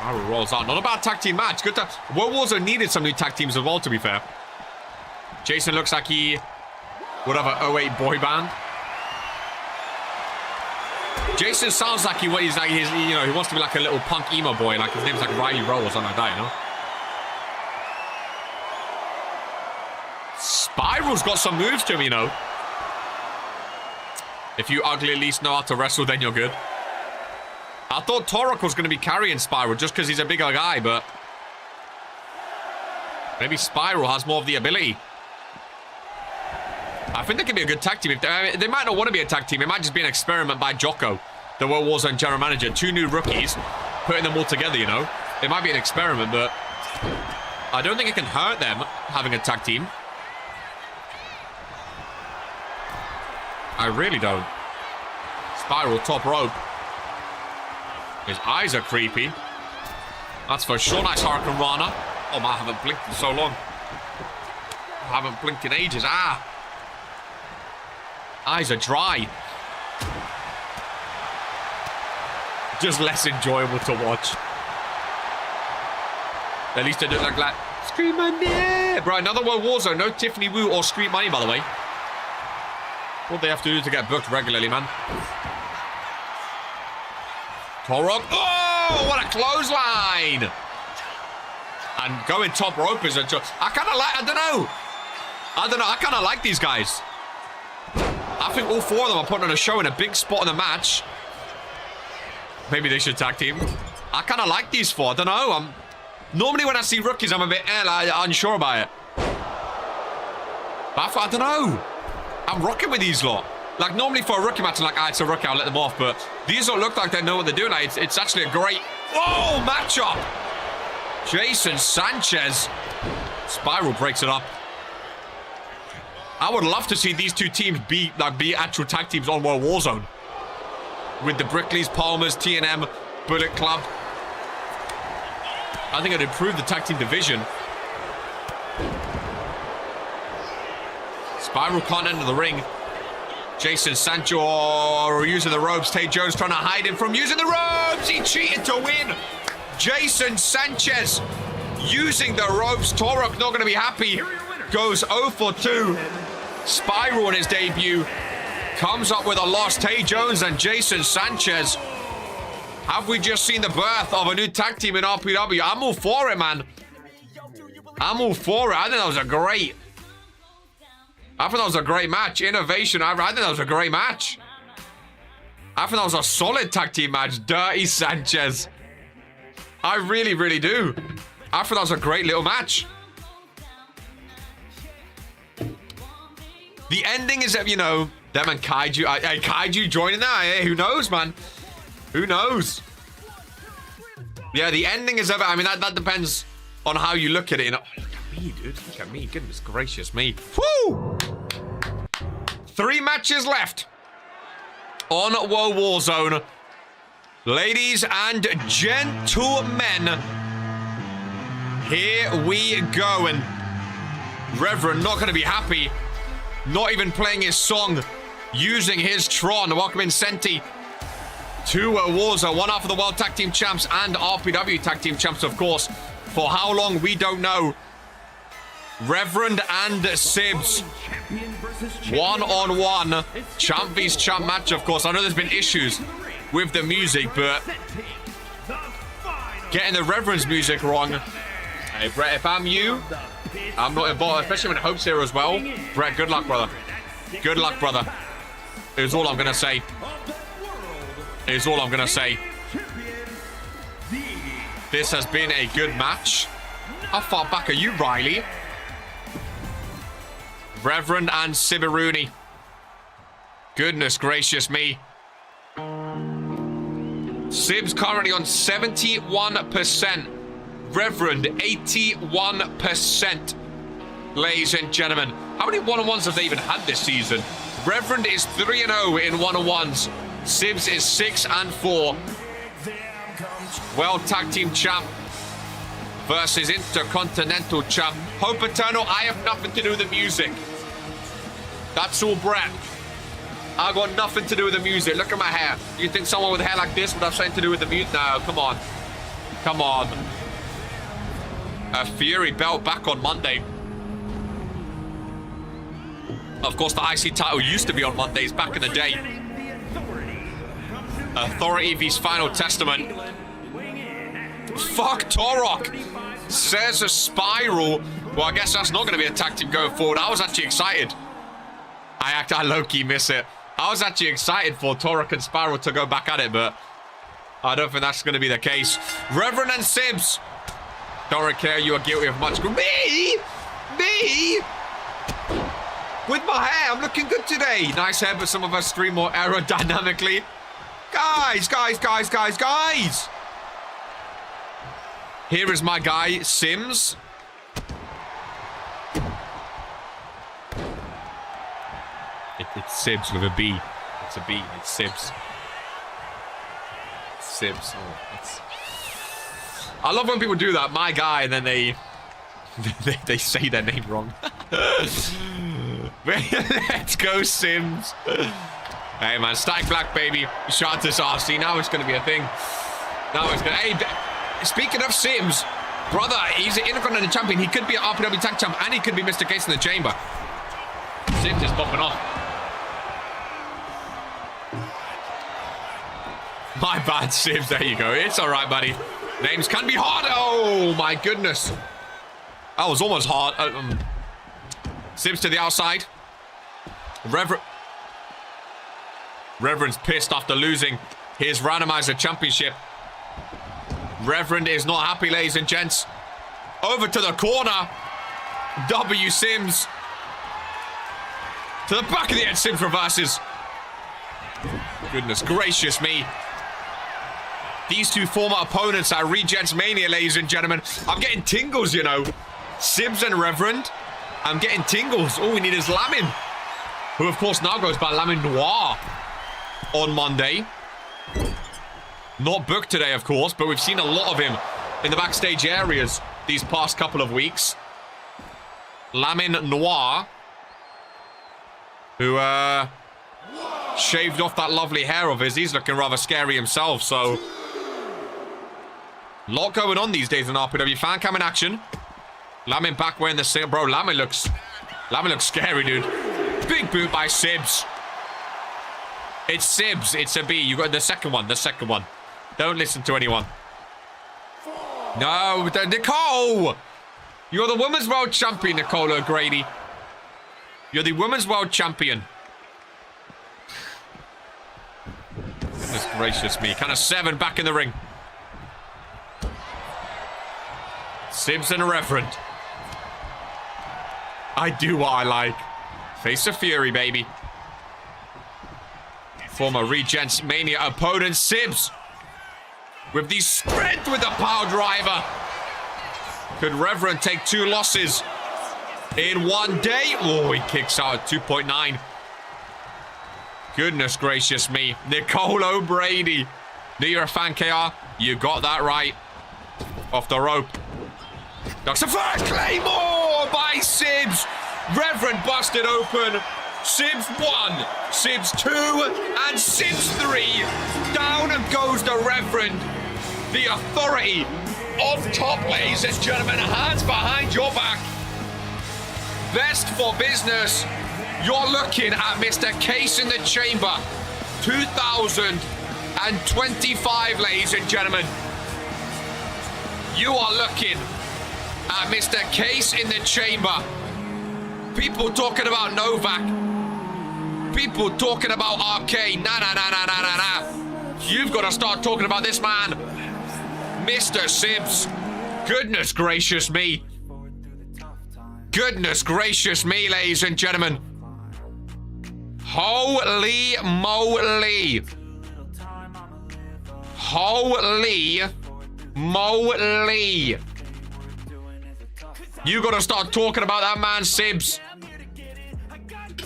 Spiral rolls out. Not a bad tag team match. Good. Warzone needed some new tag teams as well, to be fair. Jason looks like he would have an 08 boy band. Jason sounds like he wants to be like a little punk emo boy. Like his name's like Riley Rowe or something like that, you know? Spiral's got some moves to him, you know. If you ugly at least know how to wrestle, then you're good. I thought Torok was going to be carrying Spiral just because he's a bigger guy, but maybe Spiral has more of the ability. I think they could be a good tag team. They might not want to be a tag team. It might just be an experiment by Jocko, the World Warzone general manager. 2 new rookies, putting them all together, you know. It might be an experiment, but I don't think it can hurt them having a tag team. I really don't. Spiral top rope. His eyes are creepy. That's for sure. Nice Hurricane Rana. Oh man, I haven't blinked in so long. I haven't blinked in ages. Ah. Eyes are dry. Just less enjoyable to watch. At least they don't look like Scream Money. Bro, another World Warzone. No Tiffany Wu or Scream Money, by the way. What they have to do to get booked regularly, man. Torok. Oh, what a clothesline. And going top rope is a joke. I kind of like these guys. I think all 4 of them are putting on a show in a big spot in the match. Maybe they should tag team. I kind of like these 4. I don't know. Normally when I see rookies, I'm a bit unsure about it. But I don't know. I'm rocking with these lot. Like, normally for a rookie match, I'm like, it's a rookie, I'll let them off. But these don't look like they know what they're doing. Like, it's actually a great, matchup. Jason Sanchez. Spiral breaks it up. I would love to see these 2 teams be actual tag teams on World Warzone. With the Brickleys, Palmers, T&M, Bullet Club. I think it'd improve the tag team division. Spiral can't enter the ring. Jason Sanchez using the ropes. Tay Jones trying to hide him from using the ropes. He cheated to win. Jason Sanchez using the ropes. Torok not going to be happy. Goes 0 for 2. Spiral in his debut. Comes up with a loss. Tay Jones and Jason Sanchez. Have we just seen the birth of a new tag team in RPW? I'm all for it, man. I'm all for it. I think that was a great... I think that was a great match. Innovation. I think that was a great match. I think that was a solid tag team match. Dirty Sanchez. I really, really do. I think that was a great little match. The ending is that, you know, them and Kaiju. Kaiju joining that. Hey, who knows, man? Who knows? Yeah, the ending is ever. I mean, that depends on how you look at it. You know? Oh, look at me, dude. Look at me. Goodness gracious me. Woo! 3 matches left on World Warzone. Ladies and gentlemen, here we go. And Reverend not going to be happy. Not even playing his song. Using his Tron. Welcome in Senti to Warzone. 1 half of the World Tag Team Champs and RPW Tag Team Champs, of course. For how long, we don't know. Reverend and Sibs. 1-on-1. Champ vs champ match, of course. I know there's been issues with the music, but getting the Reverend's music wrong. Hey, Brett, if I'm you, I'm not involved, especially when Hope's here as well. Brett, good luck, brother. Good luck, brother. Is all I'm going to say. Is all I'm going to say. This has been a good match. How far back are you, Riley? Reverend and Sibaruni. Goodness gracious me. Sibs currently on 71%. Reverend 81%. Ladies and gentlemen, how many one-on-ones have they even had this season? Reverend is 3-0 in one-on-ones. Sibs is 6-4. World Tag Team Champ versus Intercontinental Champ. Hope Eternal, I have nothing to do with the music. That's all Brett. I got nothing to do with the music. Look at my hair. You think someone with hair like this would have something to do with the music? No, come on. Come on. A Fury belt back on Monday. Of course, the IC title used to be on Mondays back in the day. Authority vs Final Testament. Fuck Torok. Says a Spiral. Well, I guess that's not going to be a tag team going forward. I was actually excited. I low-key miss it. I was actually excited for Torok and Spiral to go back at it, but I don't think that's going to be the case. Reverend and Sibs. Don't care, you are guilty of much. Me? With my hair, I'm looking good today. Nice hair, but some of us stream more aerodynamically. Guys. Here is my guy, Sims. It's Sibs with a B. It's a B. It's Sibs. Sibs. Oh, I love when people do that. My guy, and then they say their name wrong. Let's go, Sims. Hey, man. Stack Black, baby. Shout out to RC. Now it's going to be a thing. Now it's going to... Hey, speaking of Sims, brother, he's an Intercontinental Champion. He could be an RPW Tag Champ, and he could be Mr. Case in the Chamber. Sims is popping off. My bad, Sibs. There you go. It's all right, buddy. Names can be hard. Oh, my goodness. That was almost hard. Sibs to the outside. Reverend's pissed after losing his Randomizer Championship. Reverend is not happy, ladies and gents. Over to the corner. W Sims. To the back of the head, Sims reverses. Goodness gracious me. These two former opponents at Regents Mania, ladies and gentlemen. I'm getting tingles, you know. Sibs and Reverend. I'm getting tingles. All we need is Lamin, who of course now goes by Lamin Noir on Monday. Not booked today, of course, but we've seen a lot of him in the backstage areas these past couple of weeks. Lamin Noir, who shaved off that lovely hair of his. He's looking rather scary himself, so... A lot going on these days in RPW. Fan cam in action. Lamin back wearing the same... Bro, Lamin looks scary, dude. Big boot by Sibs. It's Sibs. It's a B. You got the second one. Don't listen to anyone. No, Nicole! You're the Women's World Champion, Nicole O'Grady. You're the Women's World Champion. Goodness gracious me. Kind of 7 back in the ring. Sibs and Reverend. I do what I like. Face of Fury, baby. Former Regents Mania opponent, Sibs. With the strength with the power driver. Could Reverend take 2 losses in one day? Oh, he kicks out at 2.9. Goodness gracious me. Nicole O'Brady. Knew you're a fan, KR. You got that right. Off the rope. That's the first Claymore by Sibs. Reverend busted open. Sibs 1, Sibs 2, and Sibs 3. Down goes the Reverend. The authority on top, ladies and gentlemen. Hands behind your back. Best for business. You're looking at Mr. Case in the Chamber 2025, ladies and gentlemen. You are looking at Mr. Case in the Chamber. People talking about Novak. People talking about RK. Nah. You've got to start talking about this man, Mr. Sibs. Goodness gracious me. Goodness gracious me, ladies and gentlemen. Holy moly. Holy moly. You got to start talking about that man, Sibs.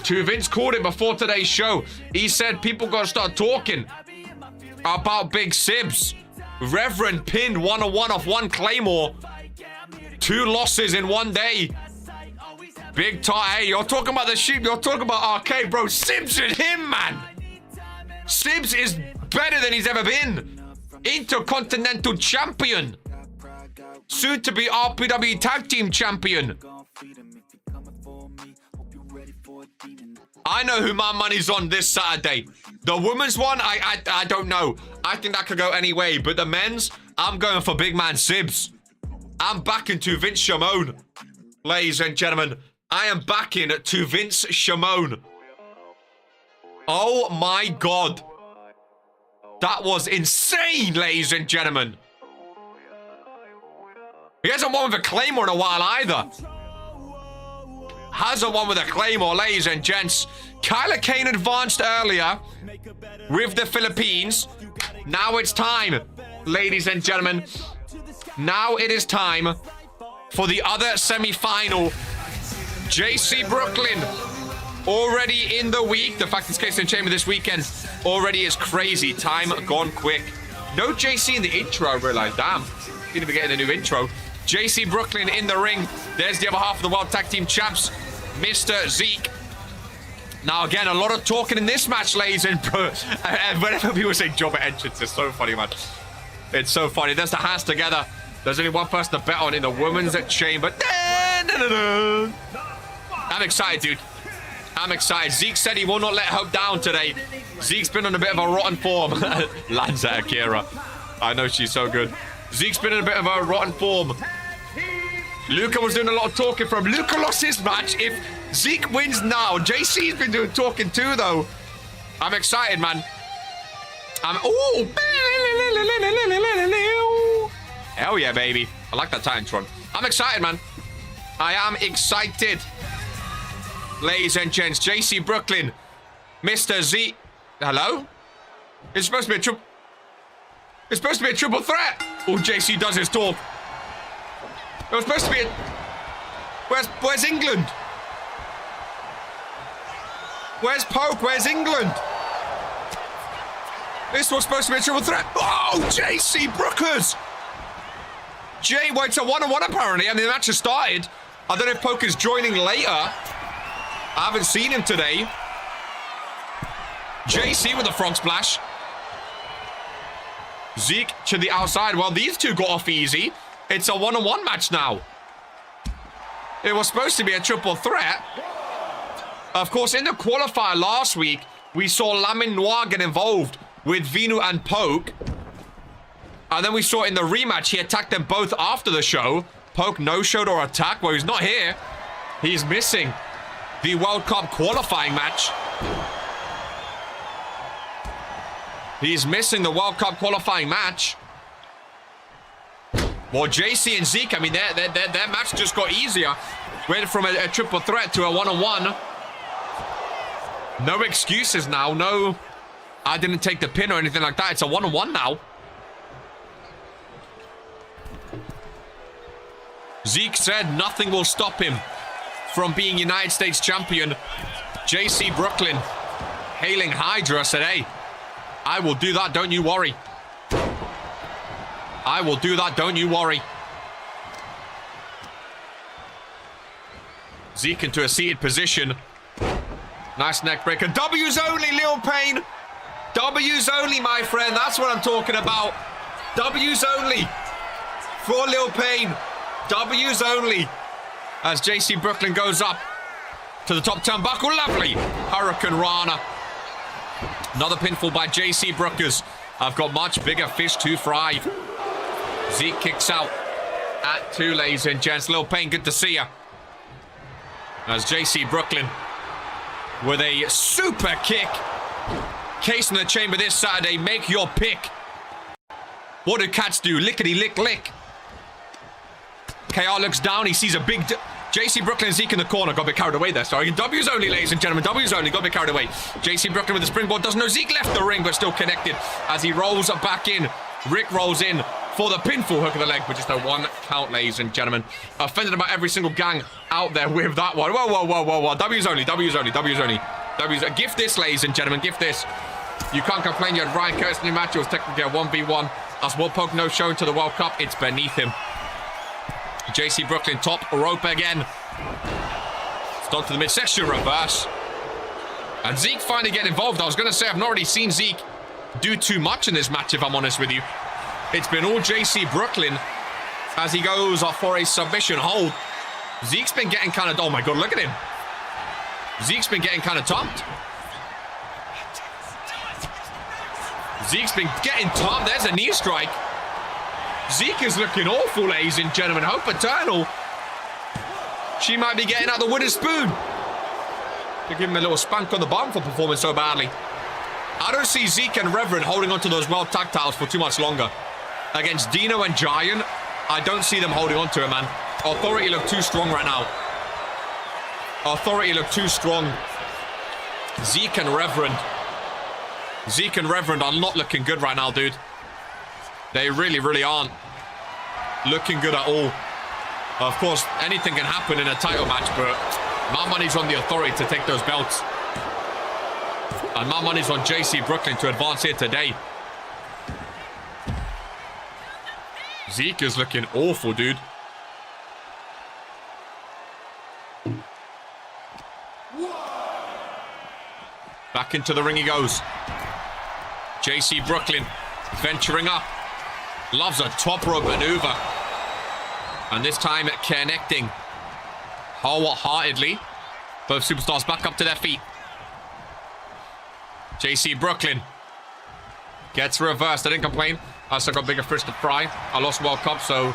Vince called it before today's show. He said people got to start talking about Big Sibs. Reverend pinned 1-on-1 off 1 Claymore. 2 losses in one day. Big time. Hey, you're talking about the sheep. You're talking about RK, bro. Sibs is him, man. Sibs is better than he's ever been. Intercontinental Champion. soon to be RPW Tag Team Champion. I know who my money's on this Saturday. The women's one, I don't know. I think that could go any way. But the men's, I'm going for big man Sibs. I'm backing to Vince Shimon. Ladies and gentlemen, I am backing to Vince Shimon. Oh my God. That was insane, ladies and gentlemen. He hasn't won with a Claymore in a while either. Hasn't won with a Claymore, ladies and gents. Kyler Kane advanced earlier with the Philippines. Now it's time, ladies and gentlemen. Now it is time for the other semi-final. JC Brooklyn already in the week. The fact it's Case in Chamber this weekend already is crazy. Time gone quick. No JC in the intro, I realized. Damn. Didn't even get in a new intro. JC Brooklyn in the ring. There's the other half of the World Tag Team Champs, Mr. Zeke. Now, again, a lot of talking in this match, ladies and whenever people say job at entrance, it's so funny, man. It's so funny. There's the hands together. There's only one person to bet on in the women's chamber. I'm excited, dude. I'm excited. Zeke said he will not let hope down today. Zeke's been on a bit of a rotten form. Lanza Akira. I know she's so good. Zeke's been in a bit of a rotten form. Luca was doing a lot of talking from. Luca lost his match. If Zeke wins now, JC's been doing talking too, though. I'm excited, man. Ooh. Hell yeah, baby. I like that Titantron. I'm excited, man. I am excited. Ladies and gents, JC Brooklyn, Mr. Z. Hello? It's supposed to be a triple. It's supposed to be a triple threat. Oh, JC does his talk. It was supposed to be a. Where's England? Where's Poke? Where's England? This was supposed to be a triple threat. Oh, JC Brookers. Well, it's a one-on-one apparently. I mean, the match has started. I don't know if Poke is joining later. I haven't seen him today. JC with a frog splash. Zeke to the outside. Well, these two got off easy. It's a one-on-one match now. It was supposed to be a triple threat. Of course, in the qualifier last week, we saw Lamin Noir get involved with Vinu and Poke. And then we saw in the rematch, he attacked them both after the show. Poke no-showed or attacked. Well, he's not here. He's missing the World Cup qualifying match. He's missing the World Cup qualifying match. Well, JC and Zeke, I mean, their match just got easier. Went from a triple threat to a one-on-one. No excuses now. No, I didn't take the pin or anything like that. It's a one-on-one now. Zeke said nothing will stop him from being United States champion. JC Brooklyn, hailing Hydra, said, hey, I will do that, don't you worry. I will do that, don't you worry. Zeke into a seated position. Nice neck breaker. W's only, Lil Payne. W's only, my friend. That's what I'm talking about. W's only for Lil Payne. W's only. As JC Brooklyn goes up to the top turnbuckle. Lovely. Hurricane Rana. Another pinfall by JC Brookers. I've got much bigger fish to fry. Zeke kicks out at 2, ladies and gents. Lil Payne, good to see ya. As JC Brooklyn with a super kick. Case in the chamber this Saturday. Make your pick. What do cats do? Lickety lick lick. KR looks down. He sees a big... JC Brooklyn and Zeke in the corner. Got a bit carried away there, sorry. W's only, ladies and gentlemen. W's only. Got a bit carried away. JC Brooklyn with the springboard. Doesn't know Zeke left the ring, but still connected as he rolls back in. Rick rolls in for the pinfall hook of the leg, but just a 1 count, ladies and gentlemen. Offended about every single gang out there with that one. Whoa, whoa, whoa, whoa, whoa. W's only. W's only. W's only. W's. Gift this, ladies and gentlemen. Gift this. You can't complain. You had Ryan Curtis in your match. It was technically a 1v1. As Will Poke no showing to the World Cup. It's beneath him. JC Brooklyn top rope again. Start to the midsection reverse. And Zeke finally getting involved. I was going to say I've not really seen Zeke do too much in this match, if I'm honest with you. It's been all JC Brooklyn. as he goes for a submission hold. Zeke's been getting kind of... Oh, my God, look at him. Zeke's been getting kind of topped. Zeke's been getting topped. There's a knee strike. Zeke is looking awful, ladies and gentlemen. Hope Eternal. She might be getting out the wooden spoon. To give him a little spank on the bum for performing so badly. I don't see Zeke and Reverend holding on to those world tag titles for too much longer. Against Dino and Giant, I don't see them holding on to it, man. Authority look too strong right now. Authority look too strong. Zeke and Reverend. Zeke and Reverend are not looking good right now, dude. They really, really aren't looking good at all. Of course, anything can happen in a title match, but my money's on the Authority to take those belts. And my money's on JC Brooklyn to advance here today. Zeke is looking awful, dude. Back into the ring he goes. JC Brooklyn venturing up. Loves a top rope maneuver. And this time connecting wholeheartedly. Both superstars back up to their feet. JC Brooklyn gets reversed. I didn't complain. I still got bigger fish to fry. I lost World Cup, so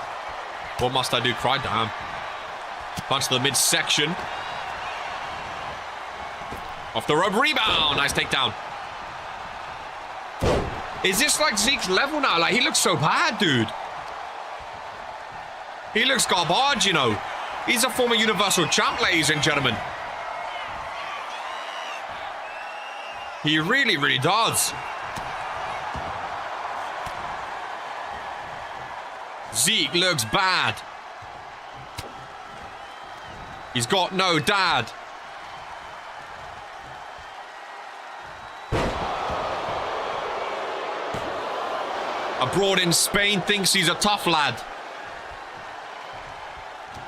what must I do? Cry? Damn. Punch to the midsection. Off the rope, rebound. Nice takedown. Is this like Zeke's level now? Like, he looks so bad, dude. He looks garbage, you know. He's a former Universal Champ, ladies and gentlemen. He really, really does. Zeke looks bad. He's got no dad. Abroad in Spain thinks he's a tough lad.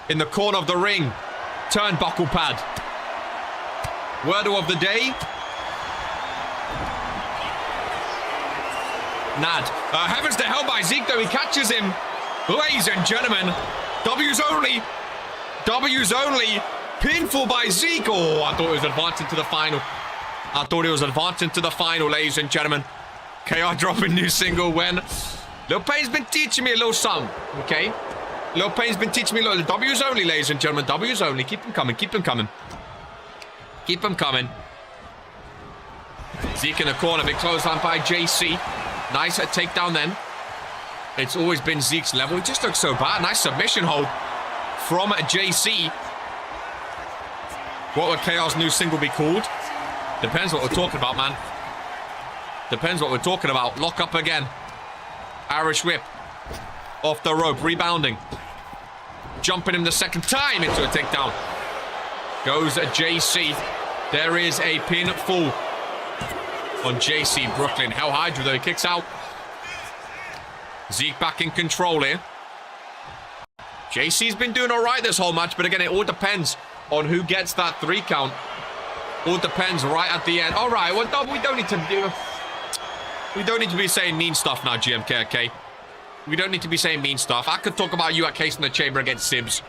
In the corner of the ring, turnbuckle pad. Word of the day. Nad. Heavens to hell by Zeke, though. He catches him. Ladies and gentlemen, W's only. W's only. Pinfall by Zeke. Oh, I thought it was advancing to the final. I thought it was advancing to the final, ladies and gentlemen. KR dropping new single when Lil Payne's been teaching me a little something, okay? Lil Payne's been teaching me a little. W's only, ladies and gentlemen. W's only. Keep them coming. Keep them coming. Keep them coming. Zeke in the corner. Big clothesline by JC. Nice takedown then. It's always been Zeke's level. He just looks so bad. Nice submission hold from JC. What would KR's new single be called? Depends what we're talking about, man. Depends what we're talking about. Lock up again. Irish whip. Off the rope. Rebounding. Jumping him the second time into a takedown. Goes JC. There is a pinfall on JC Brooklyn. Hell Hydra though. He kicks out. Zeke back in control here. JC's been doing all right this whole match, but again, it all depends on who gets that 3 count. All depends right at the end. All right, well, we don't need to do... We don't need to be saying mean stuff now, GMK, okay? We don't need to be saying mean stuff. I could talk about you at Case in the Chamber against Sibs.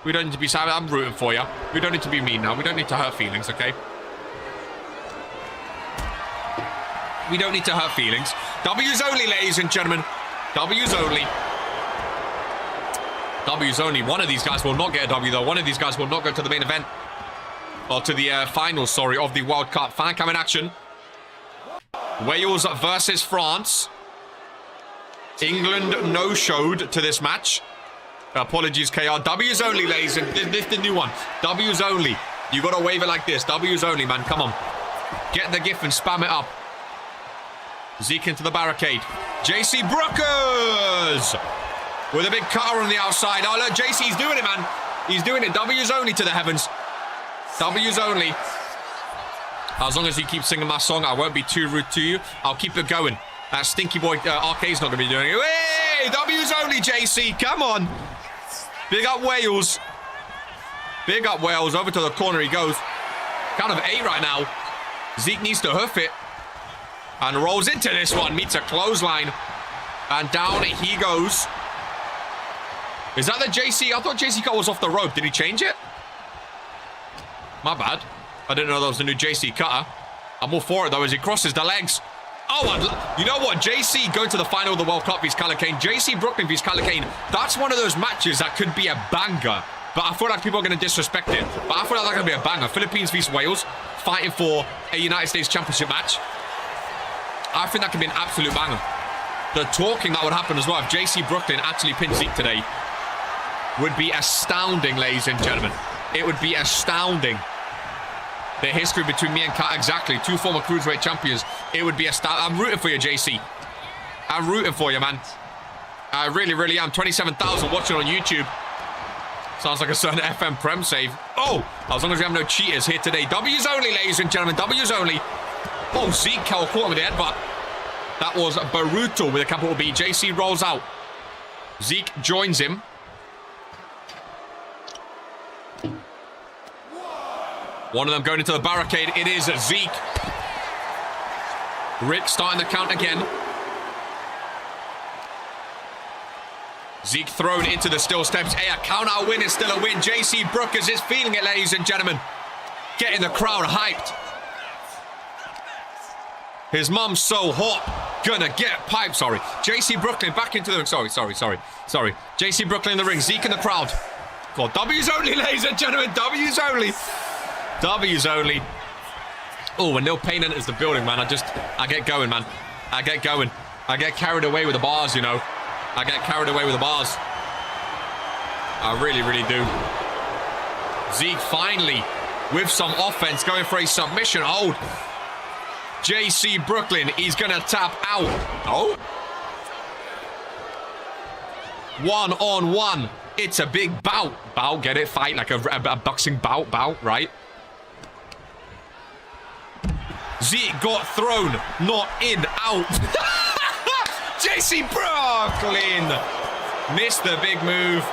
We don't need to be saying, I'm rooting for you. We don't need to be mean now. We don't need to hurt feelings, okay? We don't need to hurt feelings. W's only, ladies and gentlemen. W's only. W's only. One of these guys will not get a W, though. One of these guys will not go to the main event. Or to the final, sorry, of the World Cup. Fan cam in action. Wales versus France. England no-showed to this match. Apologies, KR. W's only, ladies. And this is the new one. W's only. You got to wave it like this. W's only, man. Come on. Get the gif and spam it up. Zeke into the barricade. JC Brookers with a big cutter on the outside. Oh, look, JC's doing it, man. He's doing it. W's only to the heavens. W's only. As long as you keep singing my song, I won't be too rude to you. I'll keep it going. That stinky boy Arcade's not going to be doing it. Hey, W's only, JC. Come on. Big up Wales. Big up Wales. Over to the corner he goes. Count of 8 right now. Zeke needs to hoof it. And rolls into this one. Meets a clothesline. And down he goes. Is that the JC? I thought JC cut was off the rope. Did he change it? My bad. I didn't know that was the new JC cutter. I'm all for it, though, as he crosses the legs. Oh, you know what? JC going to the final of the World Cup vs. Callacane. JC Brooklyn vs. Callacane. That's one of those matches that could be a banger. But I feel like people are going to disrespect it. But I feel like that's going to be a banger. Philippines vs. Wales. Fighting for a United States Championship match. I think that could be an absolute banger. The talking that would happen as well if JC Brooklyn actually pinned Zeke today would be astounding, ladies and gentlemen. It would be astounding. The history between me and Kat, exactly. 2 former Cruiserweight champions. It would be astounding. I'm rooting for you, JC. I'm rooting for you, man. I really, really am. 27,000 watching on YouTube. Sounds like a certain FM Prem save. Oh, as long as we have no cheaters here today. W's only, ladies and gentlemen. W's only. Oh, Zeke caught him with the headbutt. That was Baruto with a capital B. JC rolls out. Zeke joins him. One of them going into the barricade. It is Zeke. Rick starting the count again. Zeke thrown into the steel steps. Hey, a count-out win is still a win. JC Brookers is feeling it, ladies and gentlemen. Getting the crowd hyped. His mum's so hot. Gonna get piped. Sorry. JC Brooklyn back into the ring. Sorry. JC Brooklyn in the ring. Zeke in the crowd. God, W's only, ladies and gentlemen. W's only. W's only. Oh, when Neil Payne enters the building, man, I get going, man. I get going. I get carried away with the bars, you know. I get carried away with the bars. I really, really do. Zeke finally with some offense going for a submission hold. JC Brooklyn, he's gonna tap out. Oh. 1-on-1. It's a big bout. Bout, get it? Fight like a boxing bout, right? Zeke got thrown, not in, out. JC Brooklyn missed the big move.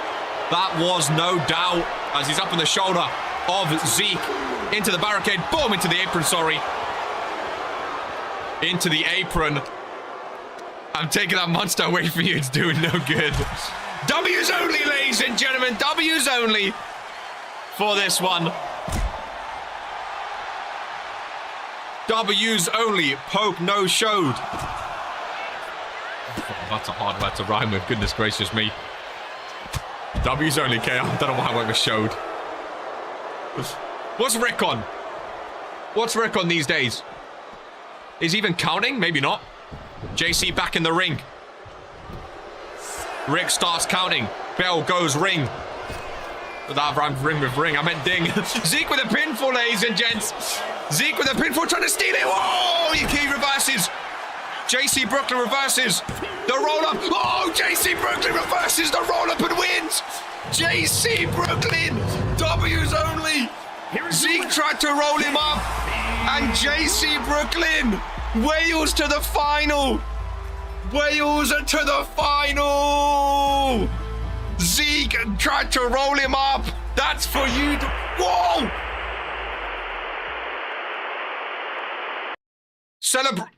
That was no doubt as he's up on the shoulder of Zeke. Into the barricade, boom, into the apron, sorry. Into the apron. I'm taking that monster away from you, it's doing no good. W's only, ladies and gentlemen, W's only for this one. W's only, poke no showed. That's a hard word to rhyme with, goodness gracious me. W's only, okay, I don't know why I went with showed. What's Rick on? What's Rick on these days? Is he even counting? Maybe not. JC back in the ring. Rick starts counting. Bell goes ring. That rhymed ring with ring. I meant ding. Zeke with a pinfall, ladies and gents. Zeke with a pinfall trying to steal it. Whoa! He reverses. JC Brooklyn reverses. The roll-up. Oh, JC Brooklyn reverses the roll-up and wins. JC Brooklyn. W's only. Zeke tried to roll him up. And JC Brooklyn. Wales to the final. Wales to the final. Zeke tried to roll him up. That's for you. Whoa! Celebrate.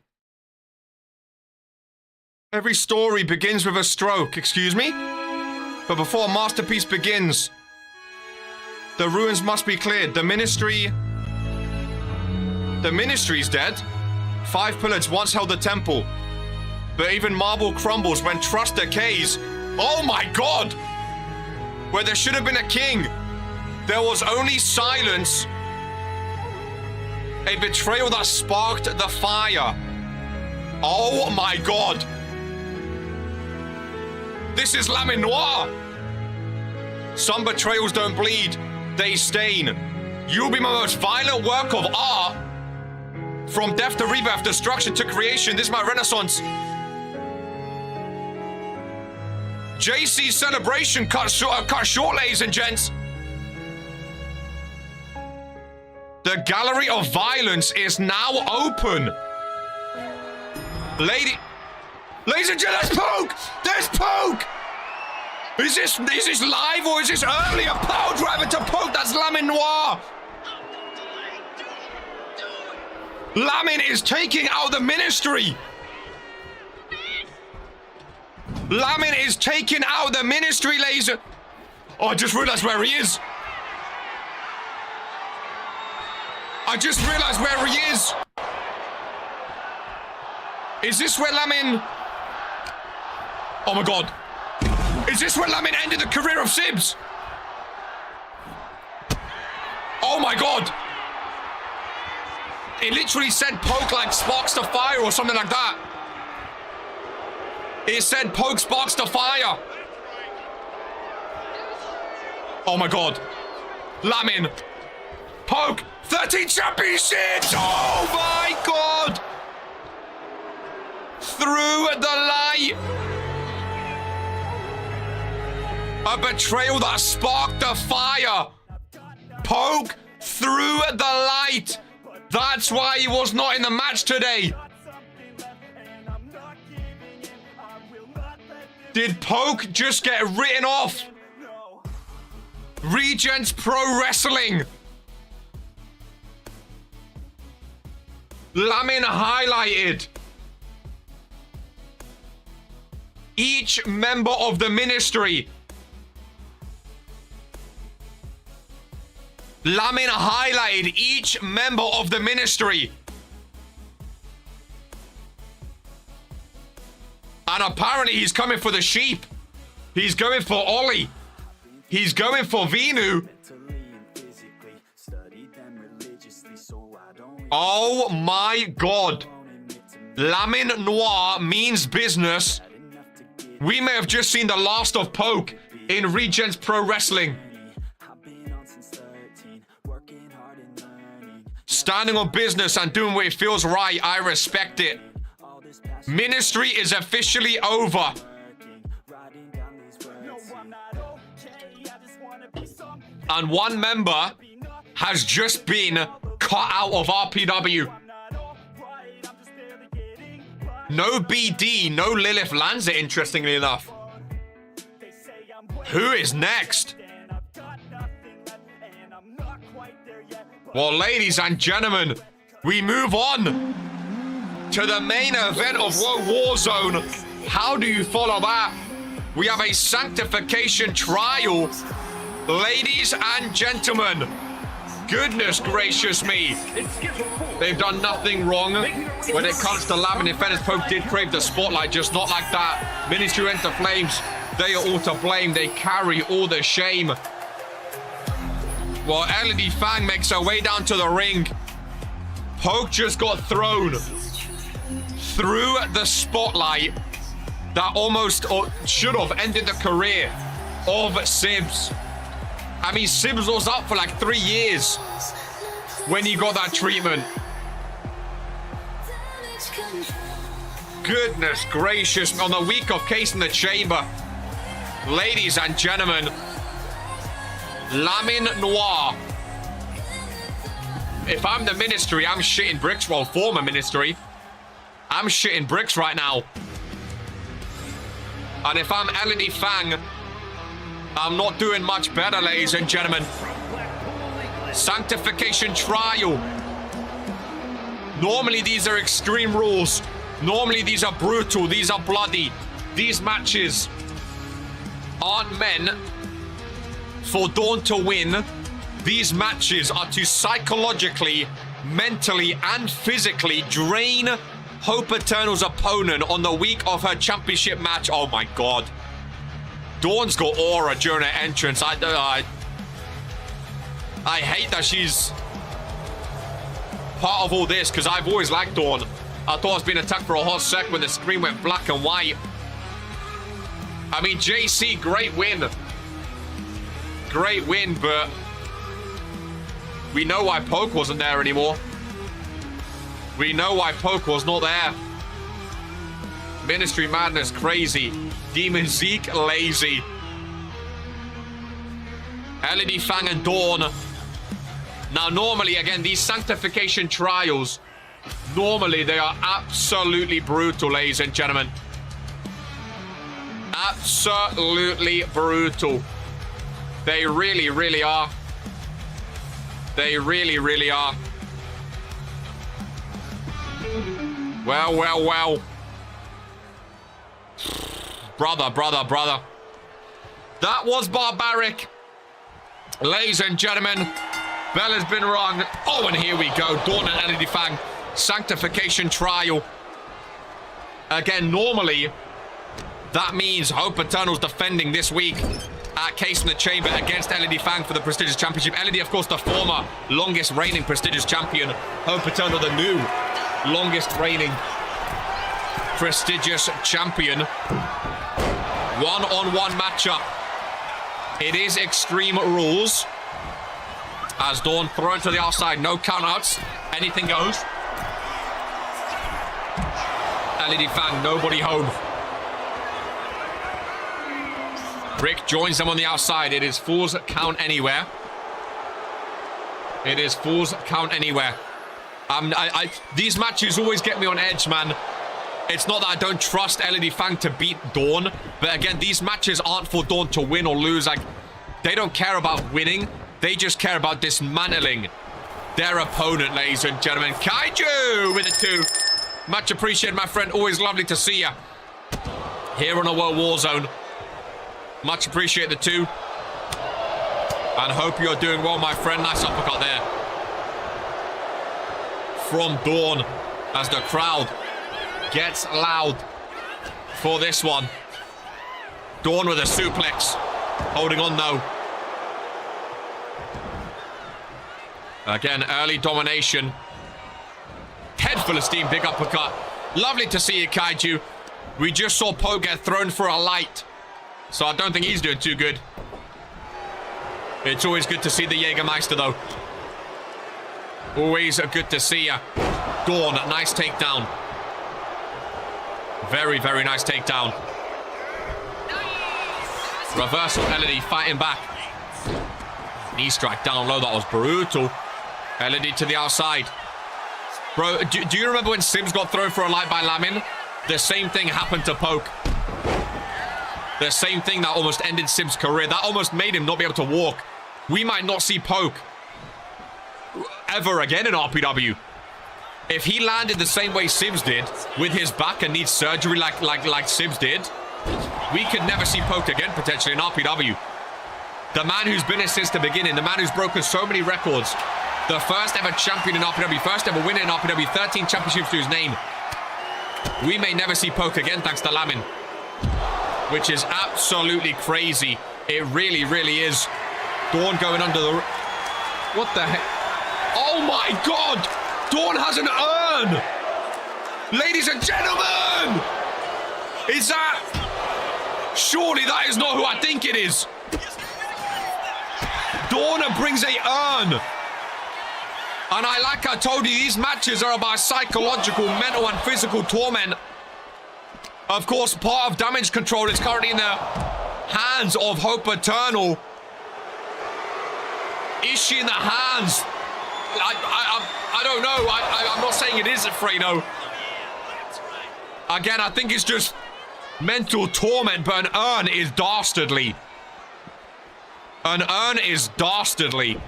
Every story begins with a stroke, excuse me? But before a masterpiece begins, the ruins must be cleared. The ministry's dead. 5 pillars once held the temple. But even marble crumbles when trust decays. Oh my God! Where there should have been a king, there was only silence. A betrayal that sparked the fire. Oh my God! This is Lamin Noir. Some betrayals don't bleed, they stain. You'll be my most violent work of art. From death to rebirth, destruction to creation, this is my renaissance. JC's celebration cut short, ladies and gents. The gallery of violence is now open. Ladies and gentlemen, there's Poke! There's Poke! Is this live or is this earlier? Power driver to Poke, that's Lamin Noir. Lamin is taking out the ministry. Lamin is taking out the ministry laser. Oh, I just realized where he is. I just realized where he is. Is this where Lamin... Oh my God. Is this where Lamin ended the career of Sibs? Oh my God. It literally said poke like sparks to fire or something like that. It said poke sparks to fire. Oh my God. Lamin. Poke. 13 championships. Oh my God. Through the light. A betrayal that sparked the fire. Poke through the light. That's why he was not in the match today. Did Poke just get written off? Regents Pro Wrestling. Lamin highlighted. Each member of the ministry. Lamin highlighted each member of the ministry. And apparently he's coming for the sheep. He's going for Ollie. He's going for Vinu. Oh my God. Lamin Noir means business. We may have just seen the last of Poke in Regents Pro Wrestling. Standing on business and doing what it feels right, I respect it. Ministry is officially over. And one member has just been cut out of RPW. No BD, no Lilith Lanza, interestingly enough. Who is next? Well, ladies and gentlemen, we move on to the main event of Warzone. How do you follow that? We have a Sanctification trial. Ladies and gentlemen, goodness gracious me. They've done nothing wrong when it comes to Lamin. In fairness, Pope did crave the spotlight, just not like that. Ministry went to flames. They are all to blame. They carry all the shame. Well, LED Fang makes her way down to the ring. Poke just got thrown through the spotlight that almost should have ended the career of Sibs. I mean, Sibs was up for like 3 years when he got that treatment. Goodness gracious. On the week of Case in the Chamber, ladies and gentlemen, Lamin Noir. If I'm the ministry, I'm shitting bricks. Well, former ministry, I'm shitting bricks right now. And if I'm LED Fang, I'm not doing much better, ladies and gentlemen. Sanctification trial. Normally, these are extreme rules. Normally, these are brutal. These are bloody. These matches aren't meant for Dawn to win. These matches are to psychologically, mentally, and physically drain Hope Eternal's opponent on the week of her championship match. Oh my God. Dawn's got aura during her entrance. I hate that she's part of all this, because I've always liked Dawn. I thought I was being attacked for a hot sec when the screen went black and white. I mean, JC, great win. Great win, but we know why Poke wasn't there anymore. We know why Poke was not there. Ministry Madness, crazy. Demon Zeke, lazy. LED Fang and Dawn. Now, normally, again, these Sanctification trials, normally they are absolutely brutal, ladies and gentlemen. Absolutely brutal. They really, really are. They really, really are. Well, well, well. Brother. That was barbaric. Ladies and gentlemen, bell has been rung. Oh, and here we go. Dawn and LED Fang. Sanctification trial. Again, normally, that means Hope Eternal's defending this week at Case in the Chamber against LED Fang for the prestigious championship. LED, of course, the former longest reigning prestigious champion. Hope Eternal, the new longest reigning prestigious champion. One-on-one matchup. It is Extreme Rules. As Dawn thrown to the outside, no countouts. Anything goes. LED Fang, nobody home. Brick joins them on the outside. It is Fool's Count Anywhere. It is Fool's Count Anywhere. These matches always get me on edge, man. It's not that I don't trust LED Fang to beat Dawn, but again, these matches aren't for Dawn to win or lose. Like, they don't care about winning. They just care about dismantling their opponent, ladies and gentlemen. Kaiju with a 2. Much appreciated, my friend. Always lovely to see you here on a WOAH Warzone. Much appreciate the 2. And hope you're doing well, my friend. Nice uppercut there from Dawn as the crowd gets loud for this one. Dawn with a suplex. Holding on, though. Again, early domination. Head full of steam, big uppercut. Lovely to see you, Kaiju. We just saw Poe get thrown for a light, so I don't think he's doing too good. It's always good to see the Jägermeister, though. Always good to see ya. Dawn, nice takedown. Very, very nice takedown. Reversal, LED fighting back. Knee strike down low, that was brutal. LED to the outside. Bro, do you remember when Sibs got thrown for a light by Lamin? The same thing happened to Poke. The same thing that almost ended Sibs' career. That almost made him not be able to walk. We might not see Poke ever again in RPW. If he landed the same way Sibs did, with his back and needs surgery like Sibs did, we could never see Poke again, potentially, in RPW. The man who's been here since the beginning, the man who's broken so many records, the first ever champion in RPW, first ever winner in RPW, 13 championships to his name. We may never see Poke again, thanks to Lamin. Which is absolutely crazy. It really, really is. Dawn going under the... What the heck? Oh my God! Dawn has an urn! Ladies and gentlemen! Is that... Surely that is not who I think it is. Dawn brings a urn. And like I told you, these matches are about psychological, mental and physical torment. Of course, part of damage control is currently in the hands of Hope Eternal. Is she in the hands? I don't know. I'm not saying it is Fredo. Again, I think it's just mental torment, but an urn is dastardly. An urn is dastardly.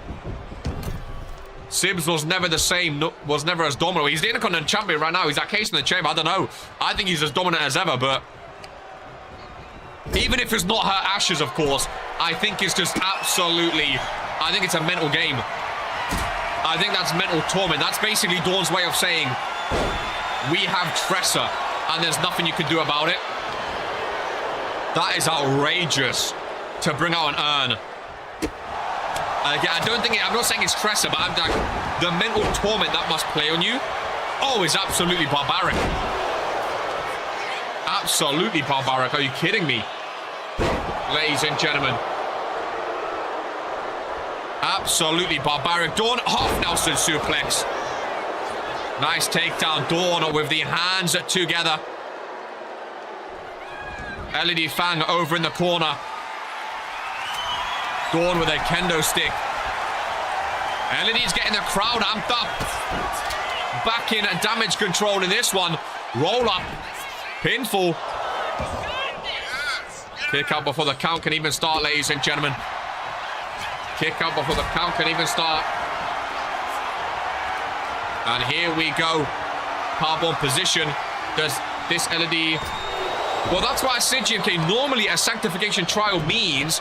Sibs was never the same, was never as dominant. He's the Intercontinental Champion right now. He's at Case in the Chamber. I don't know. I think he's as dominant as ever, but even if it's not her ashes, of course, I think it's just absolutely... I think it's a mental game. I think that's mental torment. That's basically Dawn's way of saying, we have Tressa, and there's nothing you can do about it. That is outrageous to bring out an urn. I don't think I'm not saying it's Tressa, but I'm like, the mental torment that must play on you. Oh, is absolutely barbaric. Absolutely barbaric. Are you kidding me? Ladies and gentlemen. Absolutely barbaric. Dawn, half Nelson suplex. Nice takedown. Dawn with the hands together. LED Fang over in the corner. Dawn with a kendo stick. LED's getting the crowd amped up. Back in damage control in this one. Roll up. Pinfall. Kick out before the count can even start, ladies and gentlemen. Kick out before the count can even start. And here we go. Powerbomb position. Does this LED Well, that's why I said, GMK, normally a Sanctification trial means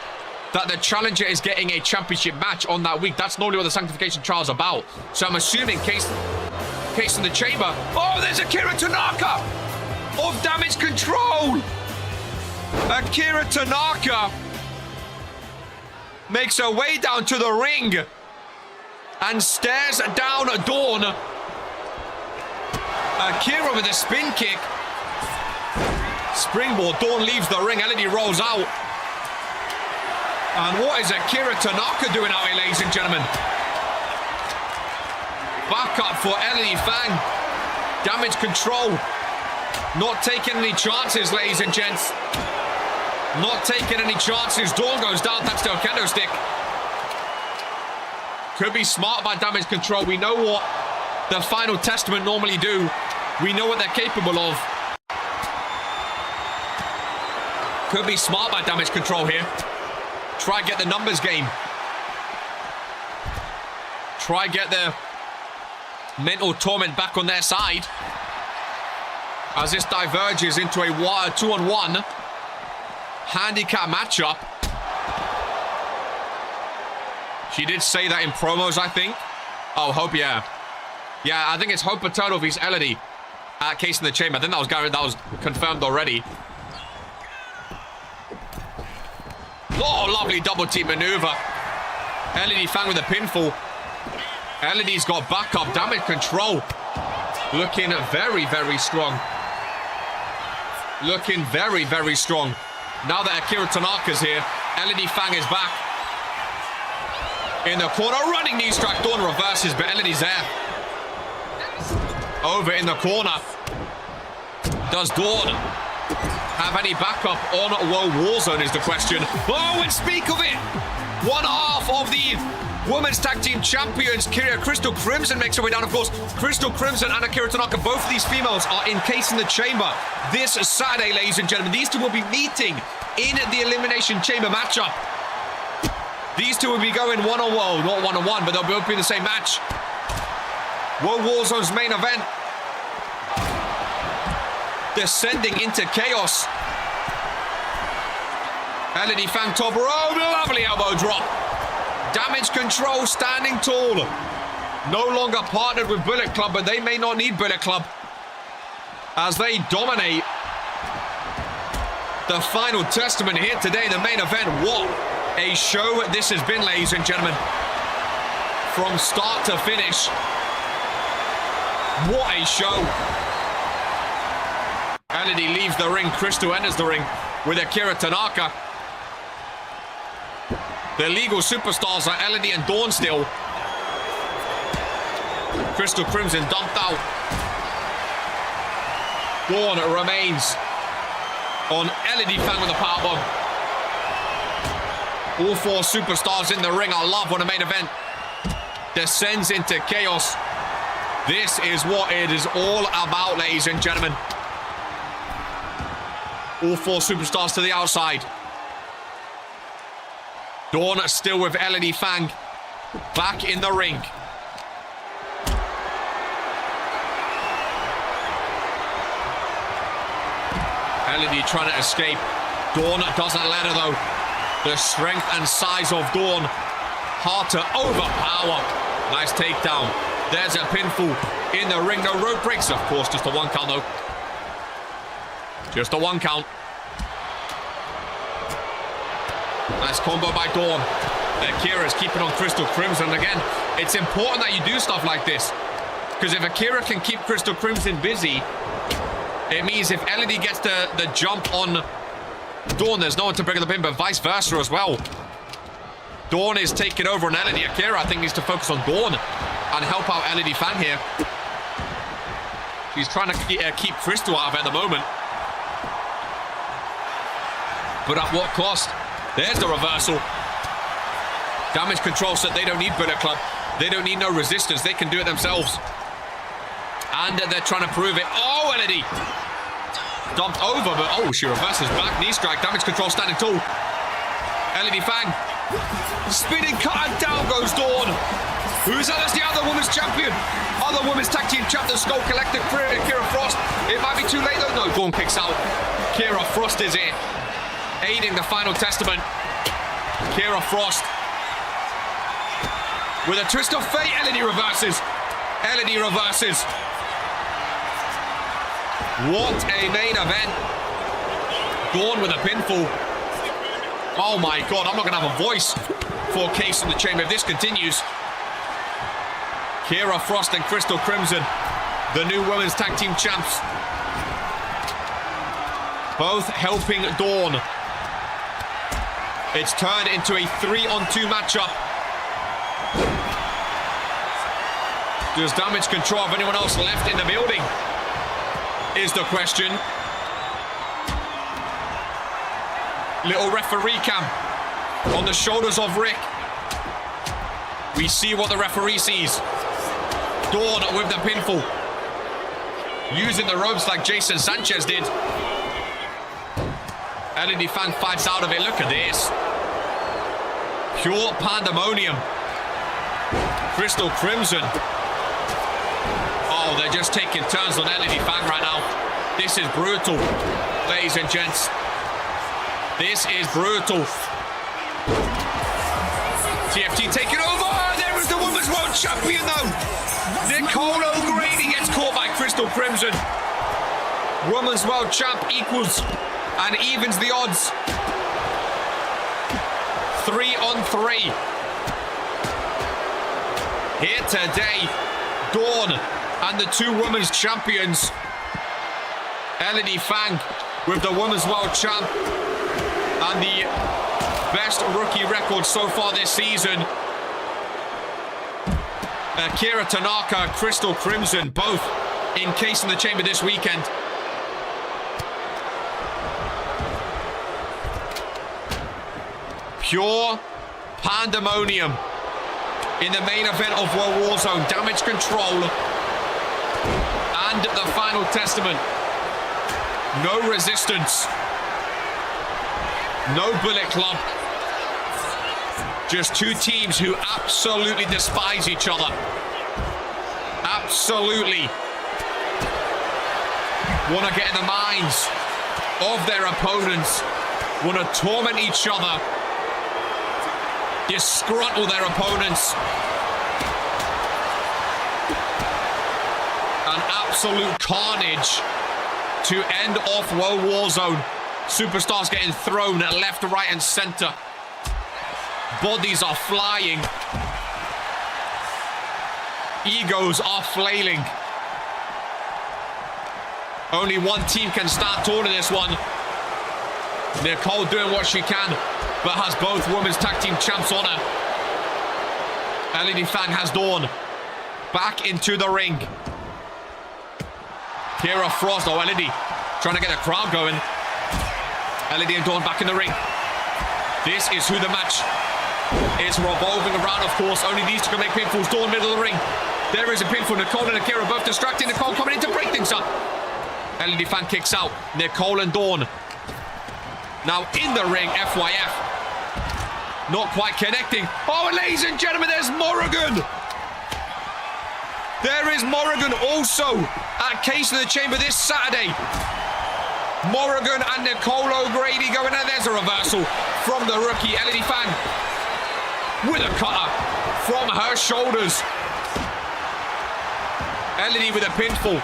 that the challenger is getting a championship match on that week. That's normally what the Sanctification trial is about. So I'm assuming case in the chamber. Oh, there's Akira Tanaka of Damage Control. Akira Tanaka makes her way down to the ring and stares down Dawn. Akira with a spin kick. Springboard. Dawn leaves the ring. LED rolls out. And what is Akira Tanaka doing out here, ladies and gentlemen? Back up for LED Fang. Damage Control. Not taking any chances, ladies and gents. Not taking any chances. Dawn goes down. That's the kendo stick. Could be smart by Damage Control. We know what the Final Testament normally do. We know what they're capable of. Could be smart by Damage Control here. Try get the numbers game. Try get the mental torment back on their side. As this diverges into a 2-on-1 handicap matchup. She did say that in promos, I think. Oh, Hope, yeah. Yeah, I think it's Hope Paterno vs. Elodie at Case in the Chamber. I think that was confirmed already. Oh, lovely double team maneuver. LED Fang with a pinfall. LED's got backup. Damage Control. Looking very, very strong. Looking very, very strong. Now that Akira Tanaka's here, LED Fang is back. In the corner, running knee strike. Dawn reverses, but LED's there. Over in the corner. Does Dawn have any backup on WOAH Warzone is the question. Oh, and speak of it, one half of the Women's Tag Team Champions, Crystal Crimson, makes her way down. Of course, Crystal Crimson and Akira Tanaka, both of these females are encased in the chamber this Saturday, ladies and gentlemen. These two will be meeting in the Elimination Chamber matchup. These two will be going one-on-one, not one-on-one, but they'll both be in the same match. WOAH Warzone's main event. Descending into chaos. LED Fang top row, lovely elbow drop. Damage Control standing tall. No longer partnered with Bullet Club, but they may not need Bullet Club as they dominate the Final Testament here today, the main event. What a show this has been, ladies and gentlemen. From start to finish. What a show. LED leaves the ring. Crystal enters the ring with Akira Tanaka. The legal superstars are LED and Dawn still. Crystal Crimson dumped out. Dawn remains on LED Fang with a powerbomb. All four superstars in the ring. I love when a main event descends into chaos. This is what it is all about, ladies and gentlemen. All four superstars to the outside. Dawn still with LED Fang. Back in the ring. LED trying to escape. Dawn doesn't let her though. The strength and size of Dawn. Hard to overpower. Nice takedown. There's a pinfall in the ring. No rope breaks, of course. Just a one count though. Just a one count. Nice combo by Dawn. Akira's keeping on Crystal Crimson. Again, it's important that you do stuff like this. Because if Akira can keep Crystal Crimson busy, it means if LED gets the jump on Dawn, there's no one to bring the pin, but vice versa as well. Dawn is taking over on LED. Akira, I think, needs to focus on Dawn and help out LED Fang here. She's trying to keep Crystal out of it at the moment. But at what cost? There's the reversal. Damage Control said they don't need Bullet Club. They don't need no resistance. They can do it themselves. And they're trying to prove it. Oh, LED. Dumped over, but oh, she reverses back. Knee strike. Damage Control standing tall. LED Fang. Spinning cut and down goes Dawn. Who's else the other women's champion? Other women's tag team champion, Skull Collective, Kira Frost. It might be too late though. No, Dawn kicks out. Kira Frost is here, aiding the final testament. Kira Frost with a twist of fate. Elodie reverses. Elodie reverses. What a main event. Dawn with a pinfall. Oh my God, I'm not going to have a voice for Case in the Chamber if this continues. Kira Frost and Crystal Crimson, the new women's tag team champs. Both helping Dawn. It's turned into a 3-on-2 matchup. Does Damage Control have anyone else left in the building? Is the question. Little referee cam on the shoulders of Rick. We see what the referee sees. Dawn with the pinfall. Using the ropes like Jason Sanchez did. Elodie Fang fights out of it. Look at this. Pure pandemonium. Crystal Crimson. Oh, they're just taking turns on Elodie Fang right now. This is brutal, ladies and gents. This is brutal. TFT taking over. There is the Women's World Champion, though. Nicole O'Grady gets caught by Crystal Crimson. Women's World Champ equals and evens the odds. 3-on-3. Here today, Dawn and the two Women's Champions. Elodie Fang with the Women's World Champ and the best rookie record so far this season. Akira Tanaka, Crystal Crimson, both encased in the chamber this weekend. Pure pandemonium in the main event of Warzone. Damage Control and the final testament. No resistance. No Bullet Club. Just two teams who absolutely despise each other. Absolutely. Want to get in the minds of their opponents. Want to torment each other. Disgruntle their opponents. An absolute carnage to end off Warzone. Superstars getting thrown left, right, and center. Bodies are flying. Egos are flailing. Only one team can stand tall in this one. Nicole doing what she can, but has both women's tag team champs on her. Elodie Fang has Dawn back into the ring. Kira Frost, oh, Elodie trying to get the crowd going. Elodie and Dawn back in the ring. This is who the match is revolving around, of course. Only these two can make pinfalls. Dawn, middle of the ring. There is a pinfall. Nicole and Akira both distracting. Nicole coming in to break things up. Elodie Fang kicks out. Nicole and Dawn now in the ring. FYF. Not quite connecting. Oh, and ladies and gentlemen, there's Morrigan. There is Morrigan also at Case in the Chamber this Saturday. Morrigan and Nicole O'Grady going there. There's a reversal from the rookie. Elodie Fang with a cutter from her shoulders. Elodie with a pinfall.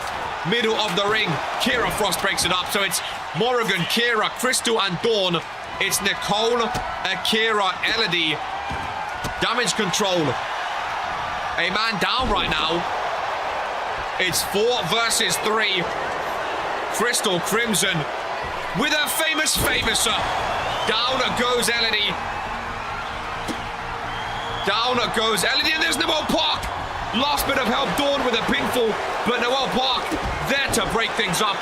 Middle of the ring. Kira Frost breaks it up. So it's Morrigan, Kira, Crystal, and Dawn. It's Nicole, Akira, Elodie. Damage Control. A man down right now. It's 4 versus 3. Crystal Crimson with a famous famouser. Down goes Elodie. Down goes Elodie, and there's Noel Park. Last bit of help, Dawn with a pinfall, but Noel Park there to break things up.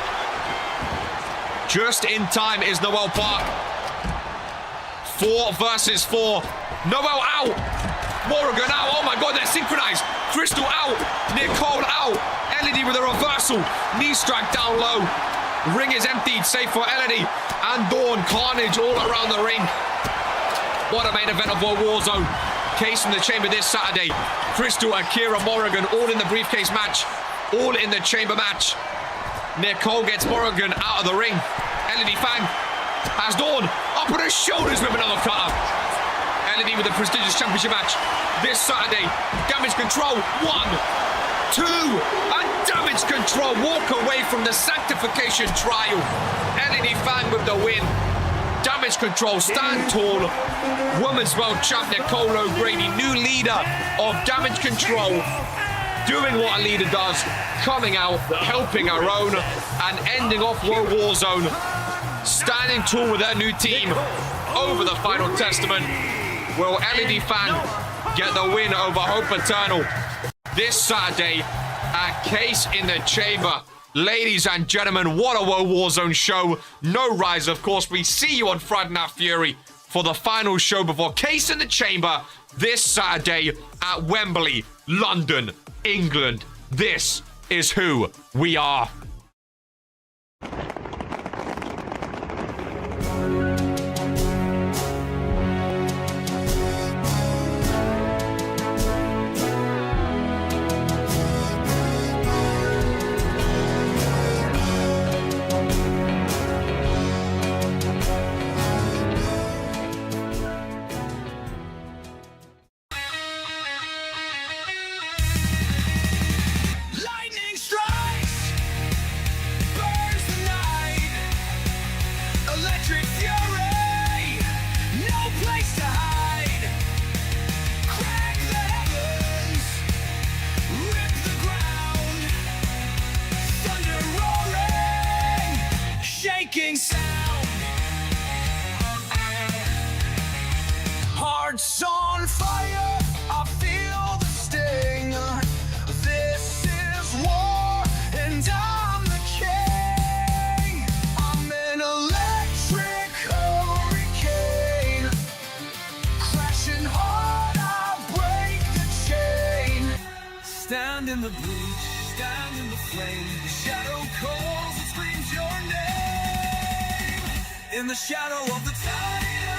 Just in time is Noel Park. 4 versus 4. Noel out. Morrigan out. Oh my God, they're synchronized. Crystal out. Nicole out. Elodie with a reversal. Knee strike down low. Ring is emptied, safe for Elodie. And Dawn, carnage all around the ring. What a main event of Warzone. Case in the chamber this Saturday. Crystal and Kira Morrigan all in the briefcase match. All in the chamber match. Nicole gets Morrigan out of the ring. LED Fang has Dawn up on her shoulders with another cutter. LED with a prestigious championship match this Saturday. Damage Control, 1, 2, and Damage Control walk away from the Sanctification trial. LED Fang with the win. Damage Control stand tall. Women's World Champ Nicole O'Grady, new leader of Damage Control, doing what a leader does, coming out, helping her own, and ending off Warzone, standing tall with her new team over the Final Testament. Will LED Fang get the win over Hope Eternal this Saturday at Case in the Chamber? Ladies and gentlemen, what a Warzone show. No Rise, of course. We see you on Friday Night Fury for the final show before Case in the Chamber this Saturday at Wembley, London, England. This is who we are. Sound. Hearts on fire, I feel the sting. This is war, and I'm the king. I'm an electric hurricane, crashing hard, I break the chain. Stand in the breach, stand in the flame. The shadow calls and screams your name. In the shadow of the tide.